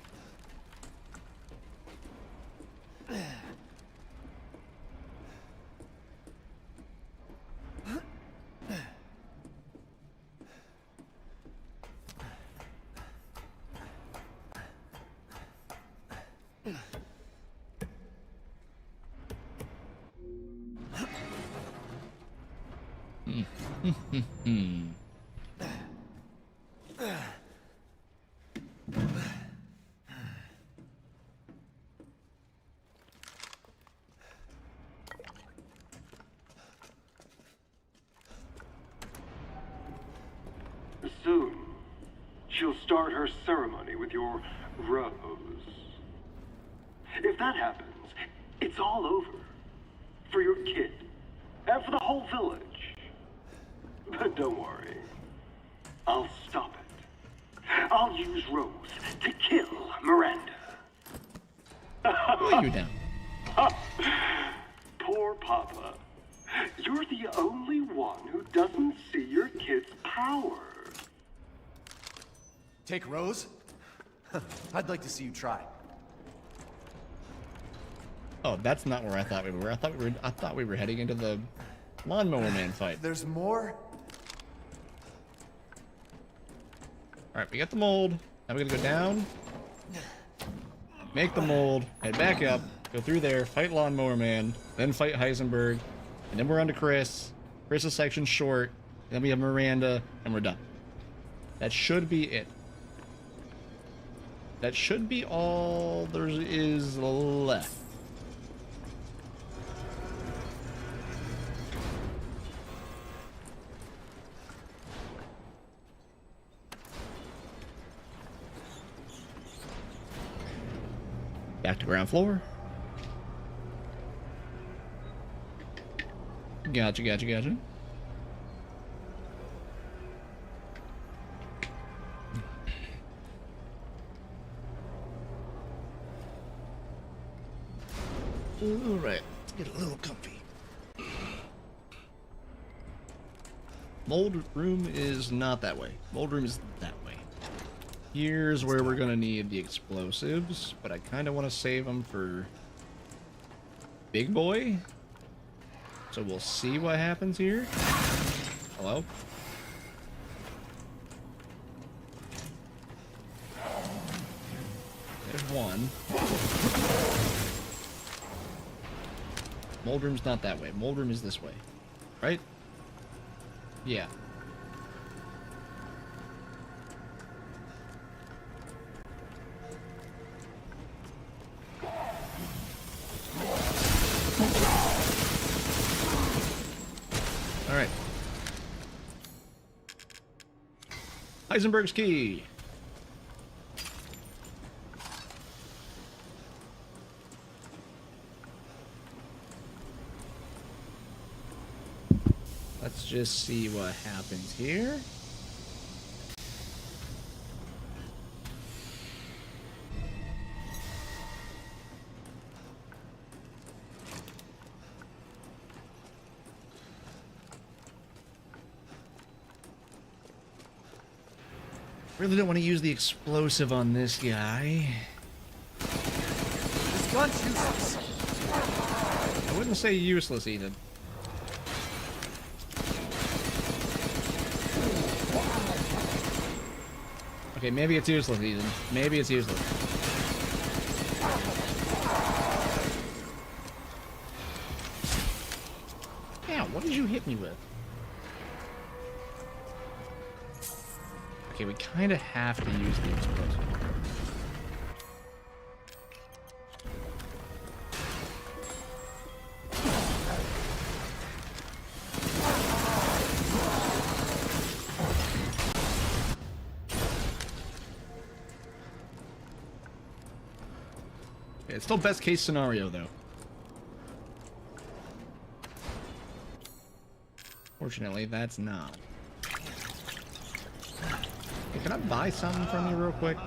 Soon, she'll start her ceremony with your rose. If that happens, it's all over. For your kid. And for the whole village. But don't worry. I'll stop it. I'll use Rose to kill Miranda. Lay you down. Poor Papa. You're the only one who doesn't see your kid's power. Take Rose? I'd like to see you try. Oh, that's not where I thought we were. I thought we were heading into the Lawnmower Man fight. There's more? Alright, we got the mold. Now we're gonna go down. Make the mold. Head back up. Go through there. Fight Lawnmower Man. Then fight Heisenberg. And then we're on to Chris. Chris's section's short. And then we have Miranda. And we're done. That should be it. That should be all there is left. Back to ground floor. Gotcha, gotcha, gotcha. Alright, let's get a little comfy. Mold room is not that way. Mold room is that way. Here's where we're gonna need the explosives, but I kind of want to save them for Big Boy. So we'll see what happens here. Hello? There's one. Mold room's not that way. Mold room is this way. Right? Yeah. Alright. Heisenberg's key. Let's just see what happens here. Really don't want to use the explosive on this guy. This gun's useless. I wouldn't say useless, Ethan. Okay, maybe it's useless, Ethan. Maybe it's useless. Ow, what did you hit me with? Okay, we kind of have to use the explosive. Okay, it's still best case scenario, though. Fortunately, that's not. Hey, can I buy something from you real quick?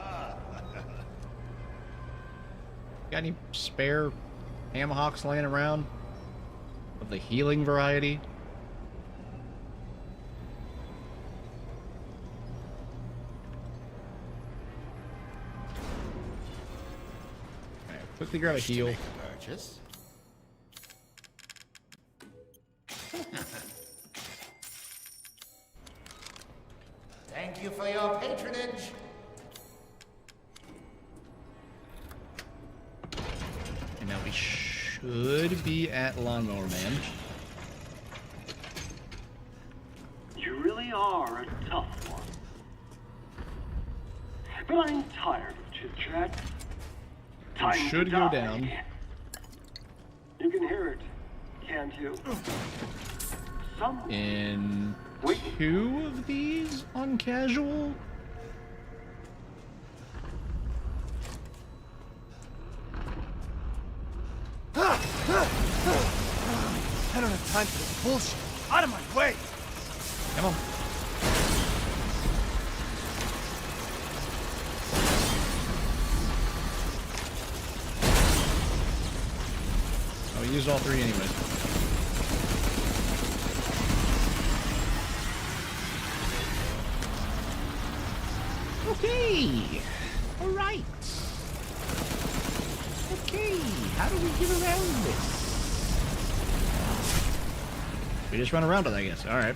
Got any spare Hamahawks laying around? Of the healing variety? Alright, quickly grab a heal. Purchase. Thank you for your patronage. And now we should be at Lawnmower Man. You really are a tough one. But I'm tired of chit-chat. Time to Should go die. down. You can hear it, can't you? Someone In waiting 2 of these on casual. I don't have time for this bullshit. Out of my way! Come on. Oh, we used all 3 anyways. Okay. All right. Okay. How do we get around this? We just run around it, I guess. All right.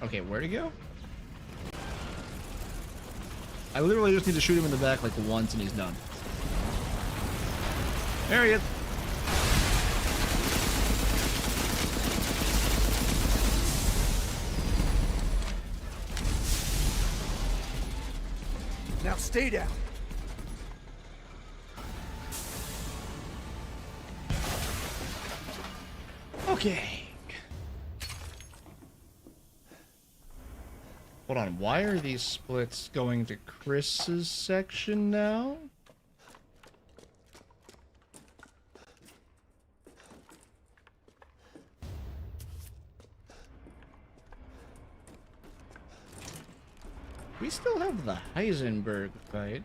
Okay, where to go? I literally just need to shoot him in the back like once and he's done. There he is. Now stay down. Okay. Hold on, why are these splits going to Chris's section now? We still have the Heisenberg fight.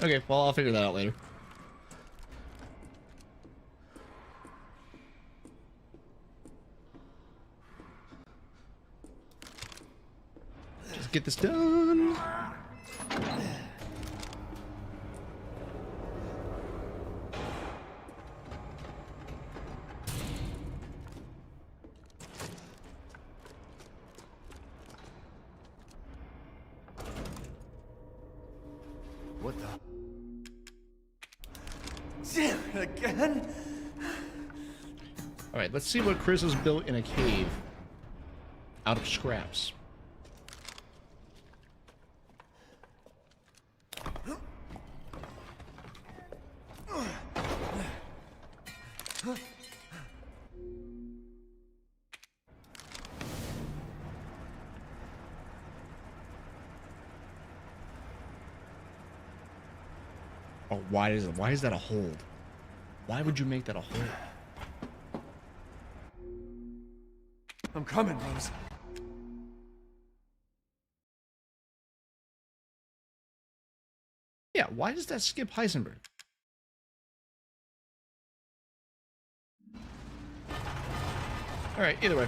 Okay, well, I'll figure that out later. Just get this done. What the? Damn it again! Alright, let's see what Chris has built in a cave. Out of scraps. Oh, why is that a hold? Why would you make that a hold? I'm coming, Rose. Yeah, why does that skip Heisenberg? Alright, either way.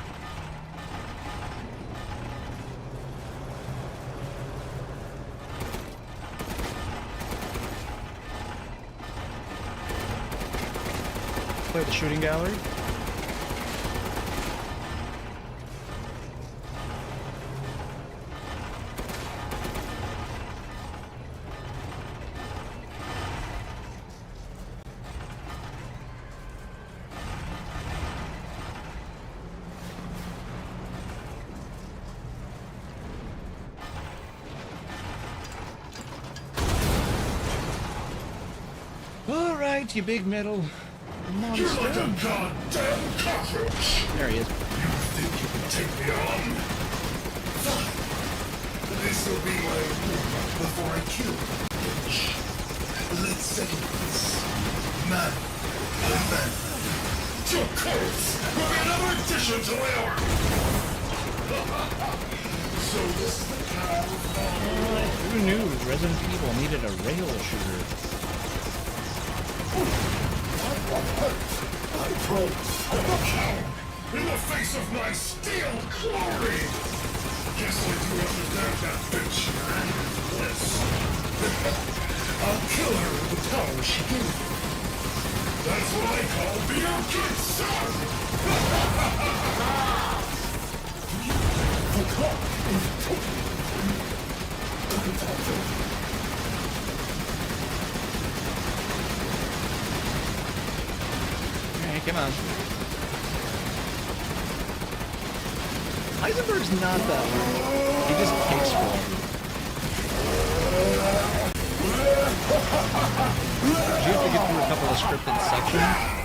Play the shooting gallery. All right, you big metal monster. You're like a goddamn cockroach. There he is. You think you can take me on? Fine. This will be my warm-up before I kill the bitch. Let's settle this. Man, man. Your corpse will be another addition to my army. So this is the kind of Who knew Resident Evil needed a rail shooter? I promise I'm a coward in the face of my steel glory. Guess I do understand that bitch. Yes. I'll kill her with the power she gave me. That's what I call being a good son. Alright, come on. Heisenberg's not that hard. He just takes forever. You have to get through a couple of scripted sections.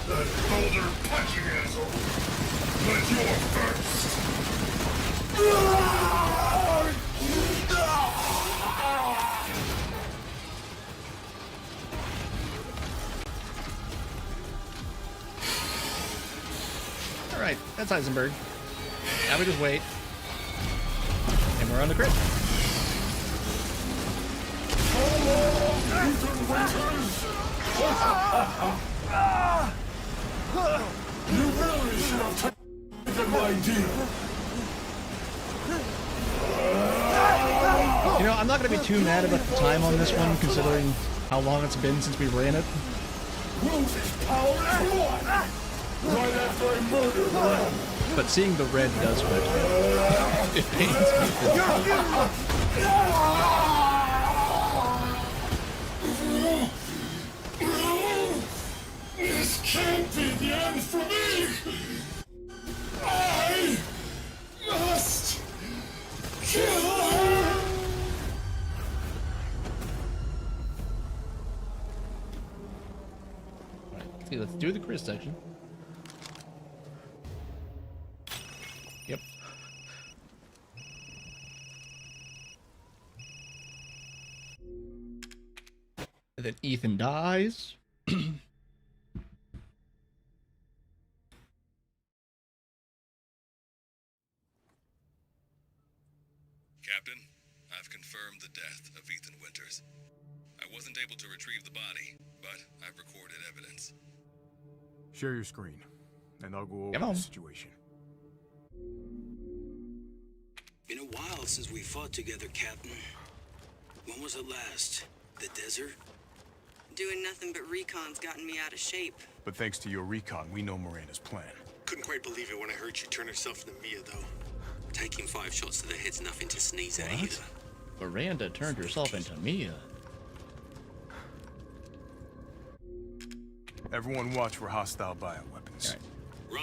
That boulder punching asshole! But you're first! Alright, that's Heisenberg. Now we just wait. And we're on the crit. You really should have taken my deal. You know, I'm not going to be too mad about the time on this one, considering how long it's been since we ran it. Rose's power is one! Right after I murdered her! But seeing the red does hurt. It pains me. This can't be the end for me! I must kill her! Alright, see, let's do the Chris section. Yep. And then Ethan dies. Captain, I've confirmed the death of Ethan Winters. I wasn't able to retrieve the body, but I've recorded evidence. Share your screen, and I'll go over Come on. the situation. Been a while since we fought together, Captain. When was it last? The desert? Doing nothing but recon's gotten me out of shape. But thanks to your recon, we know Miranda's plan. Couldn't quite believe it when I heard she turn herself into Mia, though. Taking 5 shots to the head's nothing to sneeze at either. Miranda turned herself into Mia. Everyone watch for hostile bioweapons. Right.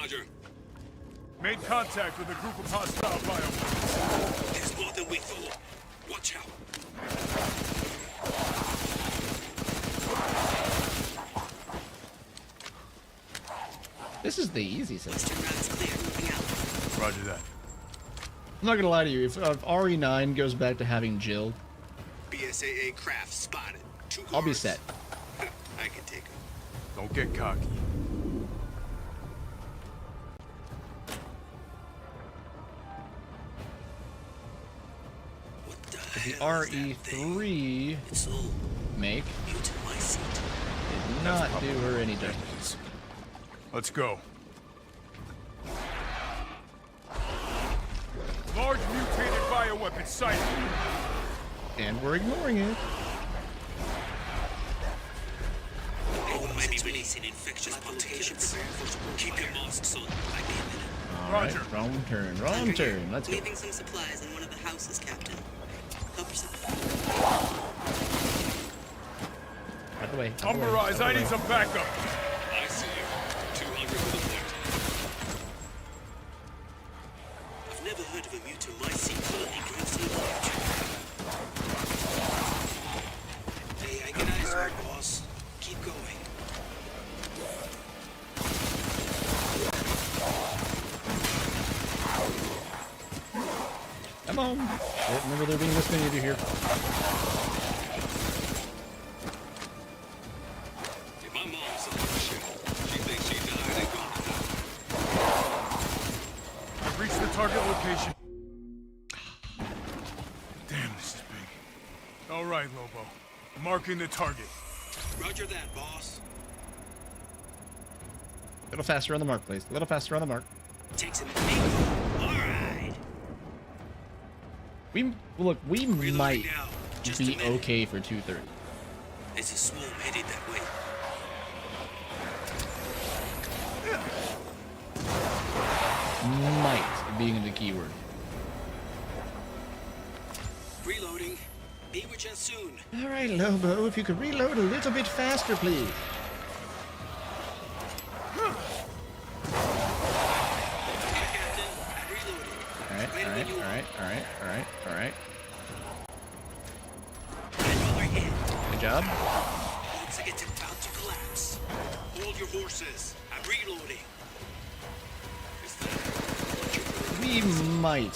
Roger. Made contact with a group of hostile bioweapons. There's more than we thought. Watch out. This is the easy section. Roger that. I'm not gonna lie to you, if RE9 goes back to having Jill, BSAA craft spotted. 2 cars. I'll be set. I can take them. Don't get cocky. What the The hell is that thing? RE3 It's all make mutant lycite. did not do her any justice. Let's go. Large mutated bioweapon sighted. And we're ignoring it. They might be releasing infectious particulates. Keep your masks on. Might be a minute. Alright, wrong turn, let's go. Leaving some supplies in one of the houses, Captain. Help yourself. Out the way. Umberise, I need some backup. I see you. 200 to the point. I've never heard of a mutant lycite colony going so large. Hey, I get eyes on you, boss. Keep going. Come on. I don't remember there being this many of you here. If my mom's on the ship, she thinks she died and gone. I've reached the target location. Damn, this is big. All right, Lobo. Marking the target. Roger that, boss. A little faster on the mark, please. A little faster on the mark. Takes him to me. All right. We might now. Just be a minute. okay for 230. There's a swarm headed that way. Might being the keyword. Reloading. Be with you soon. All right, Lobo, if you could reload a little bit faster, please. All right. Good job. Once I get about to collapse. Hold your horses. I'm reloading. We might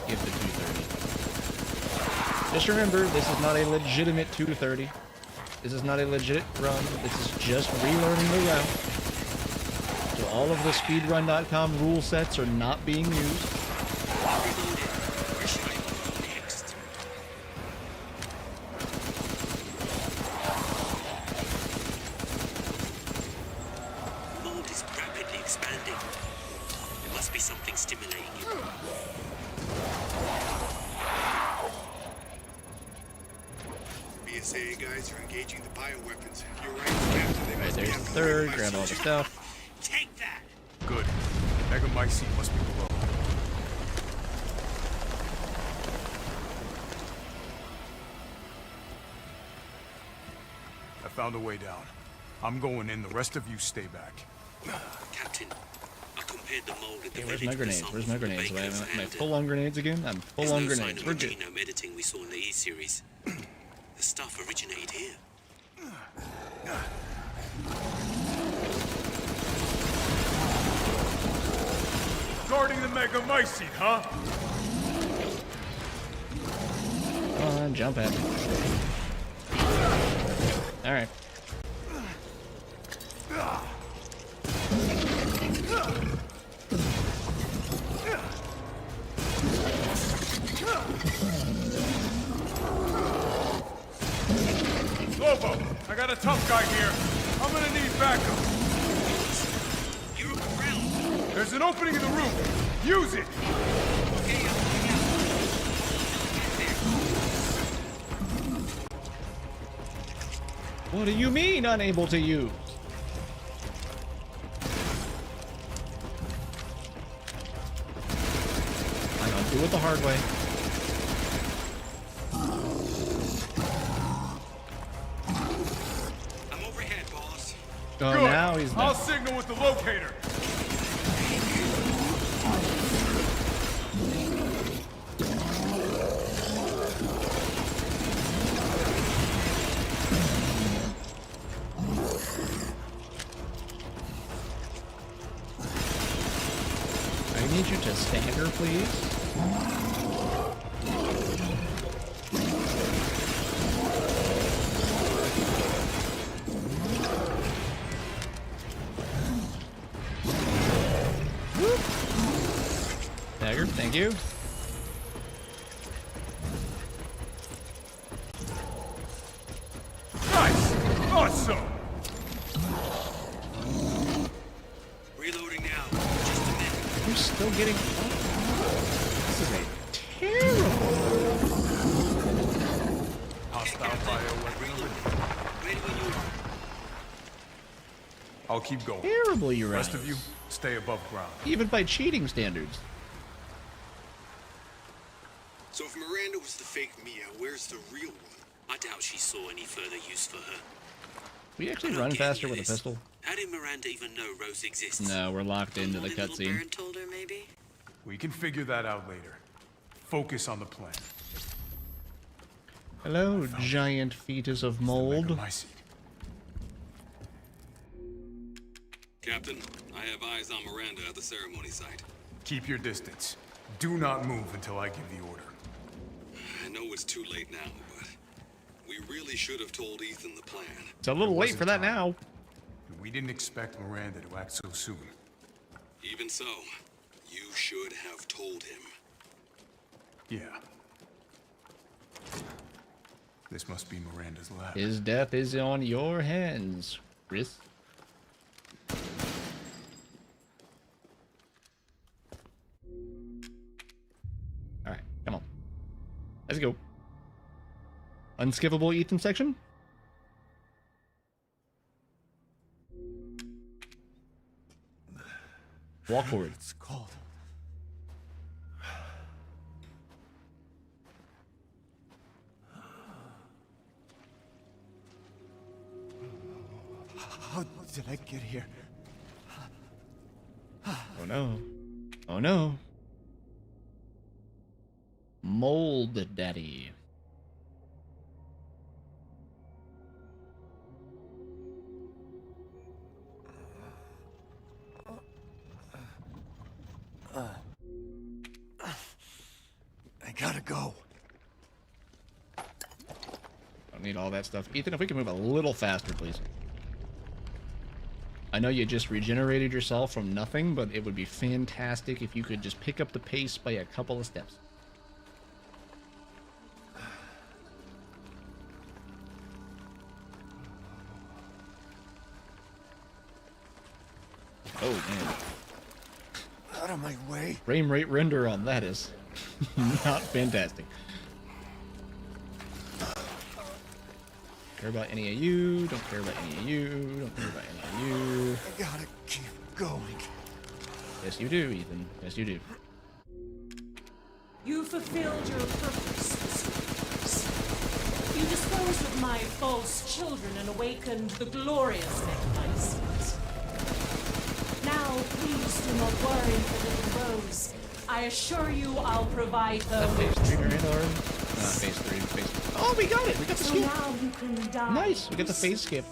give the 230. Just remember, this is not a legitimate 230. This is not a legit run. This is just relearning the route. So all of the speedrun.com rule sets are not being used. Where should I go next? The mold is rapidly expanding. There must be something stimulating it. BSAA guys are engaging the bioweapons. You're right, Captain. They must There's be the after third. my Grab all the soldier. stuff. Take that! Good. Megamycete must be below. I found a way down. I'm going in. The rest of you stay back. Captain, I compared the mold at the Okay, where's village my with grenades? samples Where's my from the grenades? Am bakers I and, full on grenades again? I'm full there's on no grenades. sign We're of the good. genome editing we saw in the E-series. The stuff originated here. Guarding the Megamycete, huh? Come on, jump at me. Alright. Lobo, I got a tough guy here. I'm gonna need backup. You're around. There's an opening in the roof. Use it. Okay, I'm looking out. What do you mean unable to use? Hang on, do it the hard way. I'm overhead, boss. Oh, Good. now he's I'll done. signal with the locator. I need you to stagger, please. Stagger, thank you. Nice. Awesome. Reloading now. Just a minute. You're still getting... This is a terrible... Hostile bioweapon. Ready when you are. I'll keep going. Terrible, you Rest of you, stay above ground. Even by cheating standards. So if Miranda was the fake Mia, where's the real one? I doubt she saw any further use for her. We actually I don't run get faster any of with a this. pistol. How did Miranda even know Rose exists? No, we're locked into the Little cutscene. bird told her, maybe? We can figure that out later. Focus on the plan. Hello, giant fetus of mold. Megamycete. Captain, I have eyes on Miranda at the ceremony site. Keep your distance. Do not move until I give the order. I know it's too late now, but we really should have told Ethan the plan. It's a little late for that now. We didn't expect Miranda to act so soon. Even so, you should have told him. Yeah. This must be Miranda's lab. His death is on your hands, Chris. Alright, come on. Let's go. Unskippable Ethan section? Walk forward. It's cold. How did I get here? Oh no. Oh no. Mold Daddy. I gotta go. Don't need all that stuff. Ethan, if we can move a little faster, please. I know you just regenerated yourself from nothing, but it would be fantastic if you could just pick up the pace by a couple of steps. Oh, man. Out of my way. Frame rate render on that is not fantastic. Care about any of you, don't care about any of you, don't care about any of you. I gotta keep going. Yes, you do, Ethan. Yes, you do. You fulfilled your purpose, Mr. You disposed of my false children and awakened the glorious magnificent. Now, please do not worry for little Rose. I assure you I'll provide her with... Phase 3 Miranda already? Phase 3, phase 3. Oh, we got it! We got the skip! Now you can die. Nice! We got the phase skip.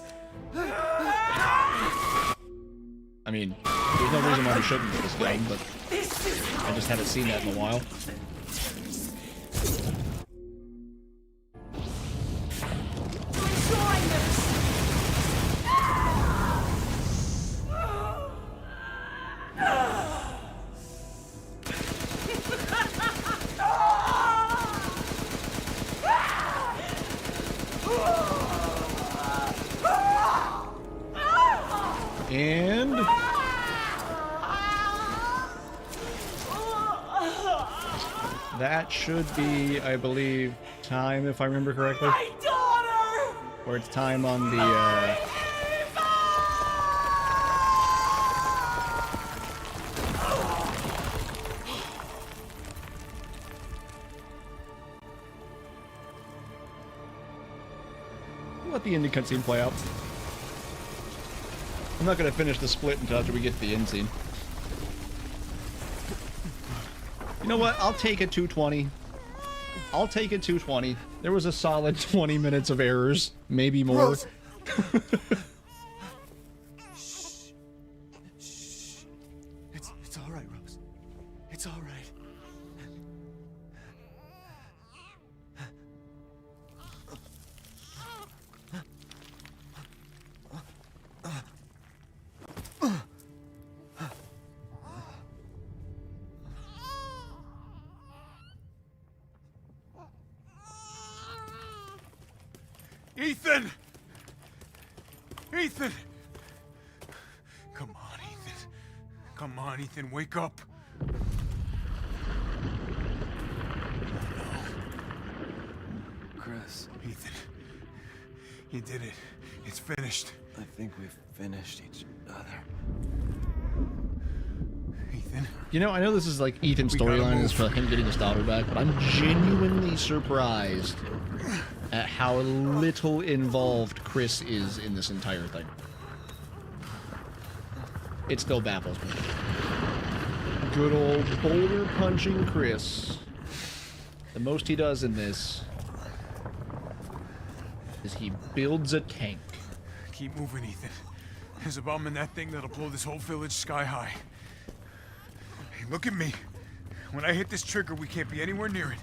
I mean, there's no reason why we shouldn't get this game, but I just haven't seen that in a while. And that should be, I believe, time, if I remember correctly. My daughter! Or it's time on the, let the ending cutscene play out. I'm not going to finish the split until after we get to the end scene. You know what? I'll take a 220. I'll take a 220. There was a solid 20 minutes of errors. Maybe more. Rose. Shh. Shh. It's all right, Rose. It's all right. Ethan! Ethan! Come on, Ethan. Come on, Ethan, wake up. Chris. Ethan. You did it. It's finished. I think we've finished each other. Ethan. You know, I know this is like Ethan's storyline is for him getting his daughter back, but I'm genuinely surprised at how little involved Chris is in this entire thing. It still baffles me. Good old boulder punching Chris. The most he does in this is he builds a tank. Keep moving, Ethan. There's a bomb in that thing that'll blow this whole village sky high. Hey, look at me. When I hit this trigger, we can't be anywhere near it.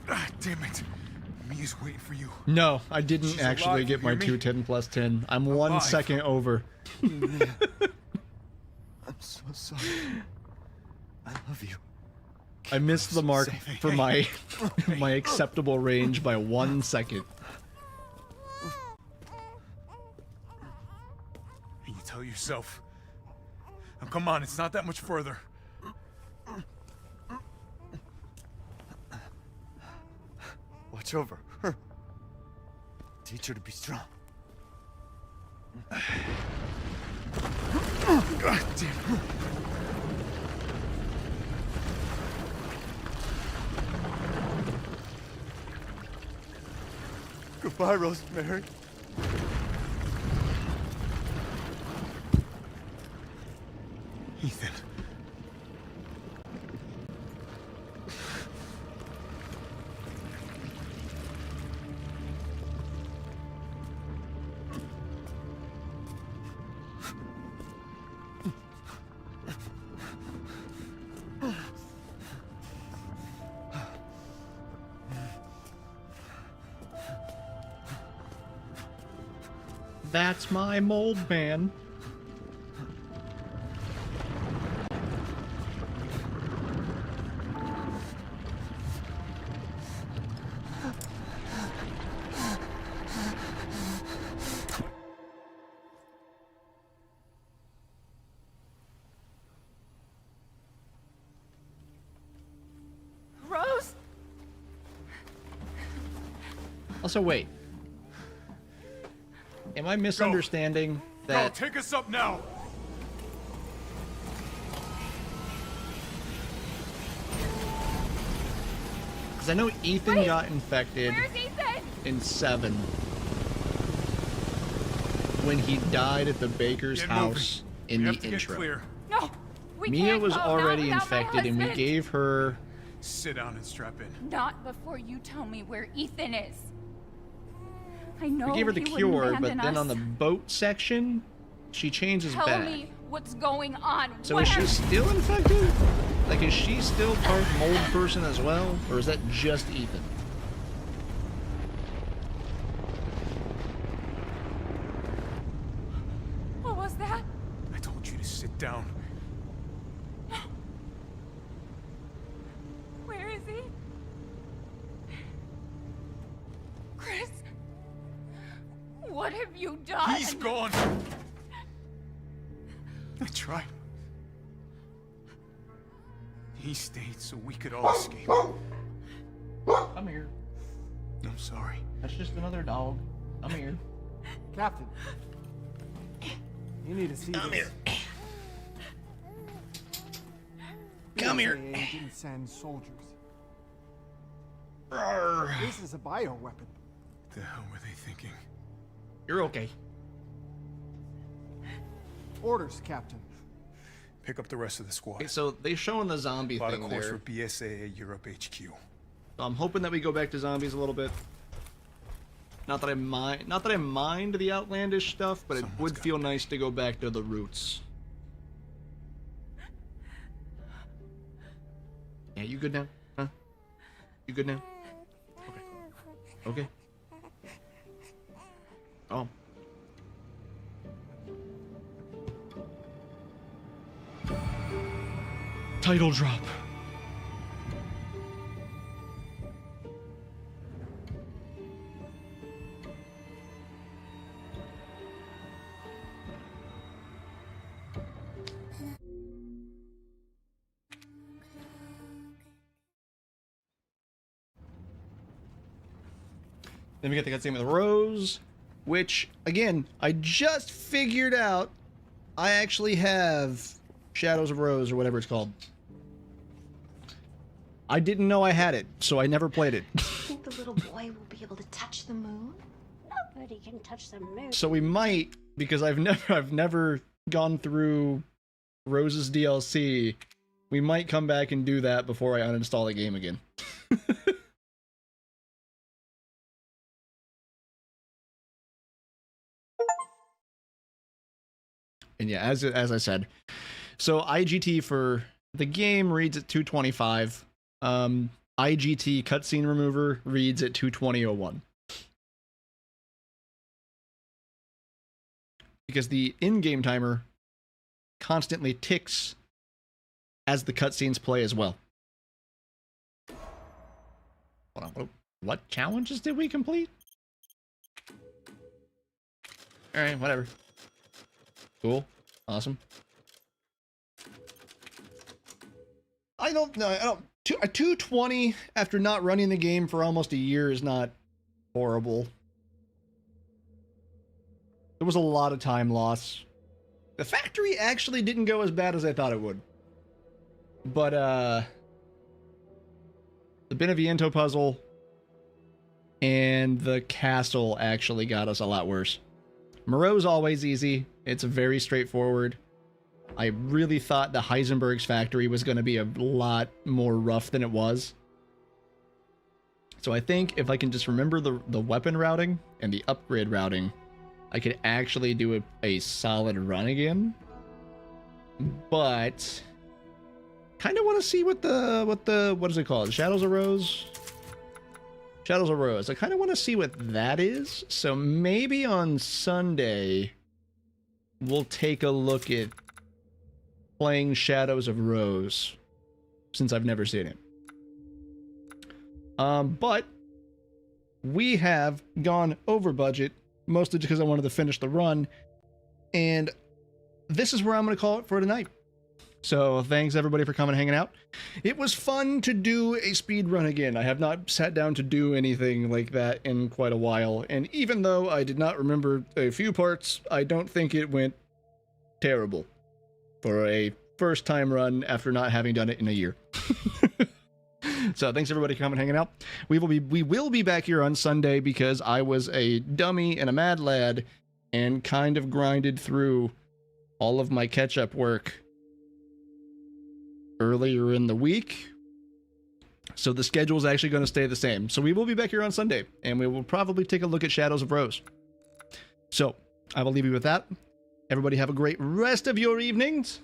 Ah, damn it. Mia's waiting for you. No, I didn't She's actually alive, get you my hear me? 210 plus 10. I'm 1 Alive. second over. I'm so sorry. I love you. I missed the mark Say, for hey. my acceptable range by 1 second. And you tell yourself. Now, come on, it's not that much further. Watch over her. Teach her to be strong. God damn. Goodbye, Rosemary. Ethan. That's my mold man. Rose? Also, wait. Am I misunderstanding that? Go, take us up now. Because I know Ethan got infected Where's Ethan? in 7 when he died at the baker's Get house in we the have to intro. Get clear. No, we Mia can't was go, not already without my infected, and we husband. gave her. Sit down and strap in. Not before you tell me where Ethan is. I know We gave her the he wouldn't cure, but abandon then us. on the boat section, she changes Tell back. me what's going on. So Where? is she still infected? Like, is she still part mold person as well, or is that just Ethan? What was that? I told you to sit down. Where is he? Chris? What have you done? He's gone. I tried. He stayed so we could all escape. Come here. I'm sorry. That's just another dog. Come here. Captain. You need to see Come this. here. Come here. RE8 didn't send soldiers. Rawr. This is a bioweapon. What the hell were they thinking? You're okay. Orders, Captain. Pick up the rest of the squad. Okay, so they showing the zombie Plot a thing course there. for BSAA Europe HQ. I'm hoping that we go back to zombies a little bit. Not that I mind the outlandish stuff, but it would feel nice to go back to the roots. Yeah, you good now? Huh? You good now? Okay. Okay. Oh. Title drop. Then we get the cutscene with Rose, which, again, I just figured out I actually have Shadows of Rose, or whatever it's called. I didn't know I had it, so I never played it. Think the little boy will be able to touch the moon? Nobody can touch the moon. So we might, because I've never gone through Rose's DLC. We might come back and do that before I uninstall the game again. And yeah, as I said, so IGT for the game reads at 225. IGT cutscene remover reads at 220.01. Because the in-game timer constantly ticks as the cutscenes play as well. Hold on, what challenges did we complete? Alright, whatever. Cool. Awesome. I don't know. 220 after not running the game for almost a year is not horrible. There was a lot of time loss. The factory actually didn't go as bad as I thought it would. But, the Beneviento puzzle and the castle actually got us a lot worse. Moreau's always easy. It's very straightforward. I really thought the Heisenberg's factory was going to be a lot more rough than it was. So I think if I can just remember the weapon routing and the upgrade routing, I could actually do a solid run again. But kind of want to see what is it called? Shadows of Rose? Shadows of Rose. I kind of want to see what that is. So maybe on Sunday we'll take a look at playing Shadows of Rose, since I've never seen it. But we have gone over budget, mostly because I wanted to finish the run, and this is where I'm going to call it for tonight. So thanks everybody for coming and hanging out. It was fun to do a speed run again. I have not sat down to do anything like that in quite a while, and even though I did not remember a few parts, I don't think it went terrible for a first time run after not having done it in a year. So thanks everybody for coming and hanging out. We will be back here on Sunday because I was a dummy and a mad lad and kind of grinded through all of my catch-up work earlier in the week. So the schedule is actually going to stay the same. So we will be back here on Sunday and we will probably take a look at Shadows of Rose. So I will leave you with that. Everybody have a great rest of your evenings.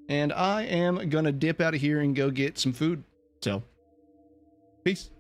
And I am going to dip out of here and go get some food. So, peace.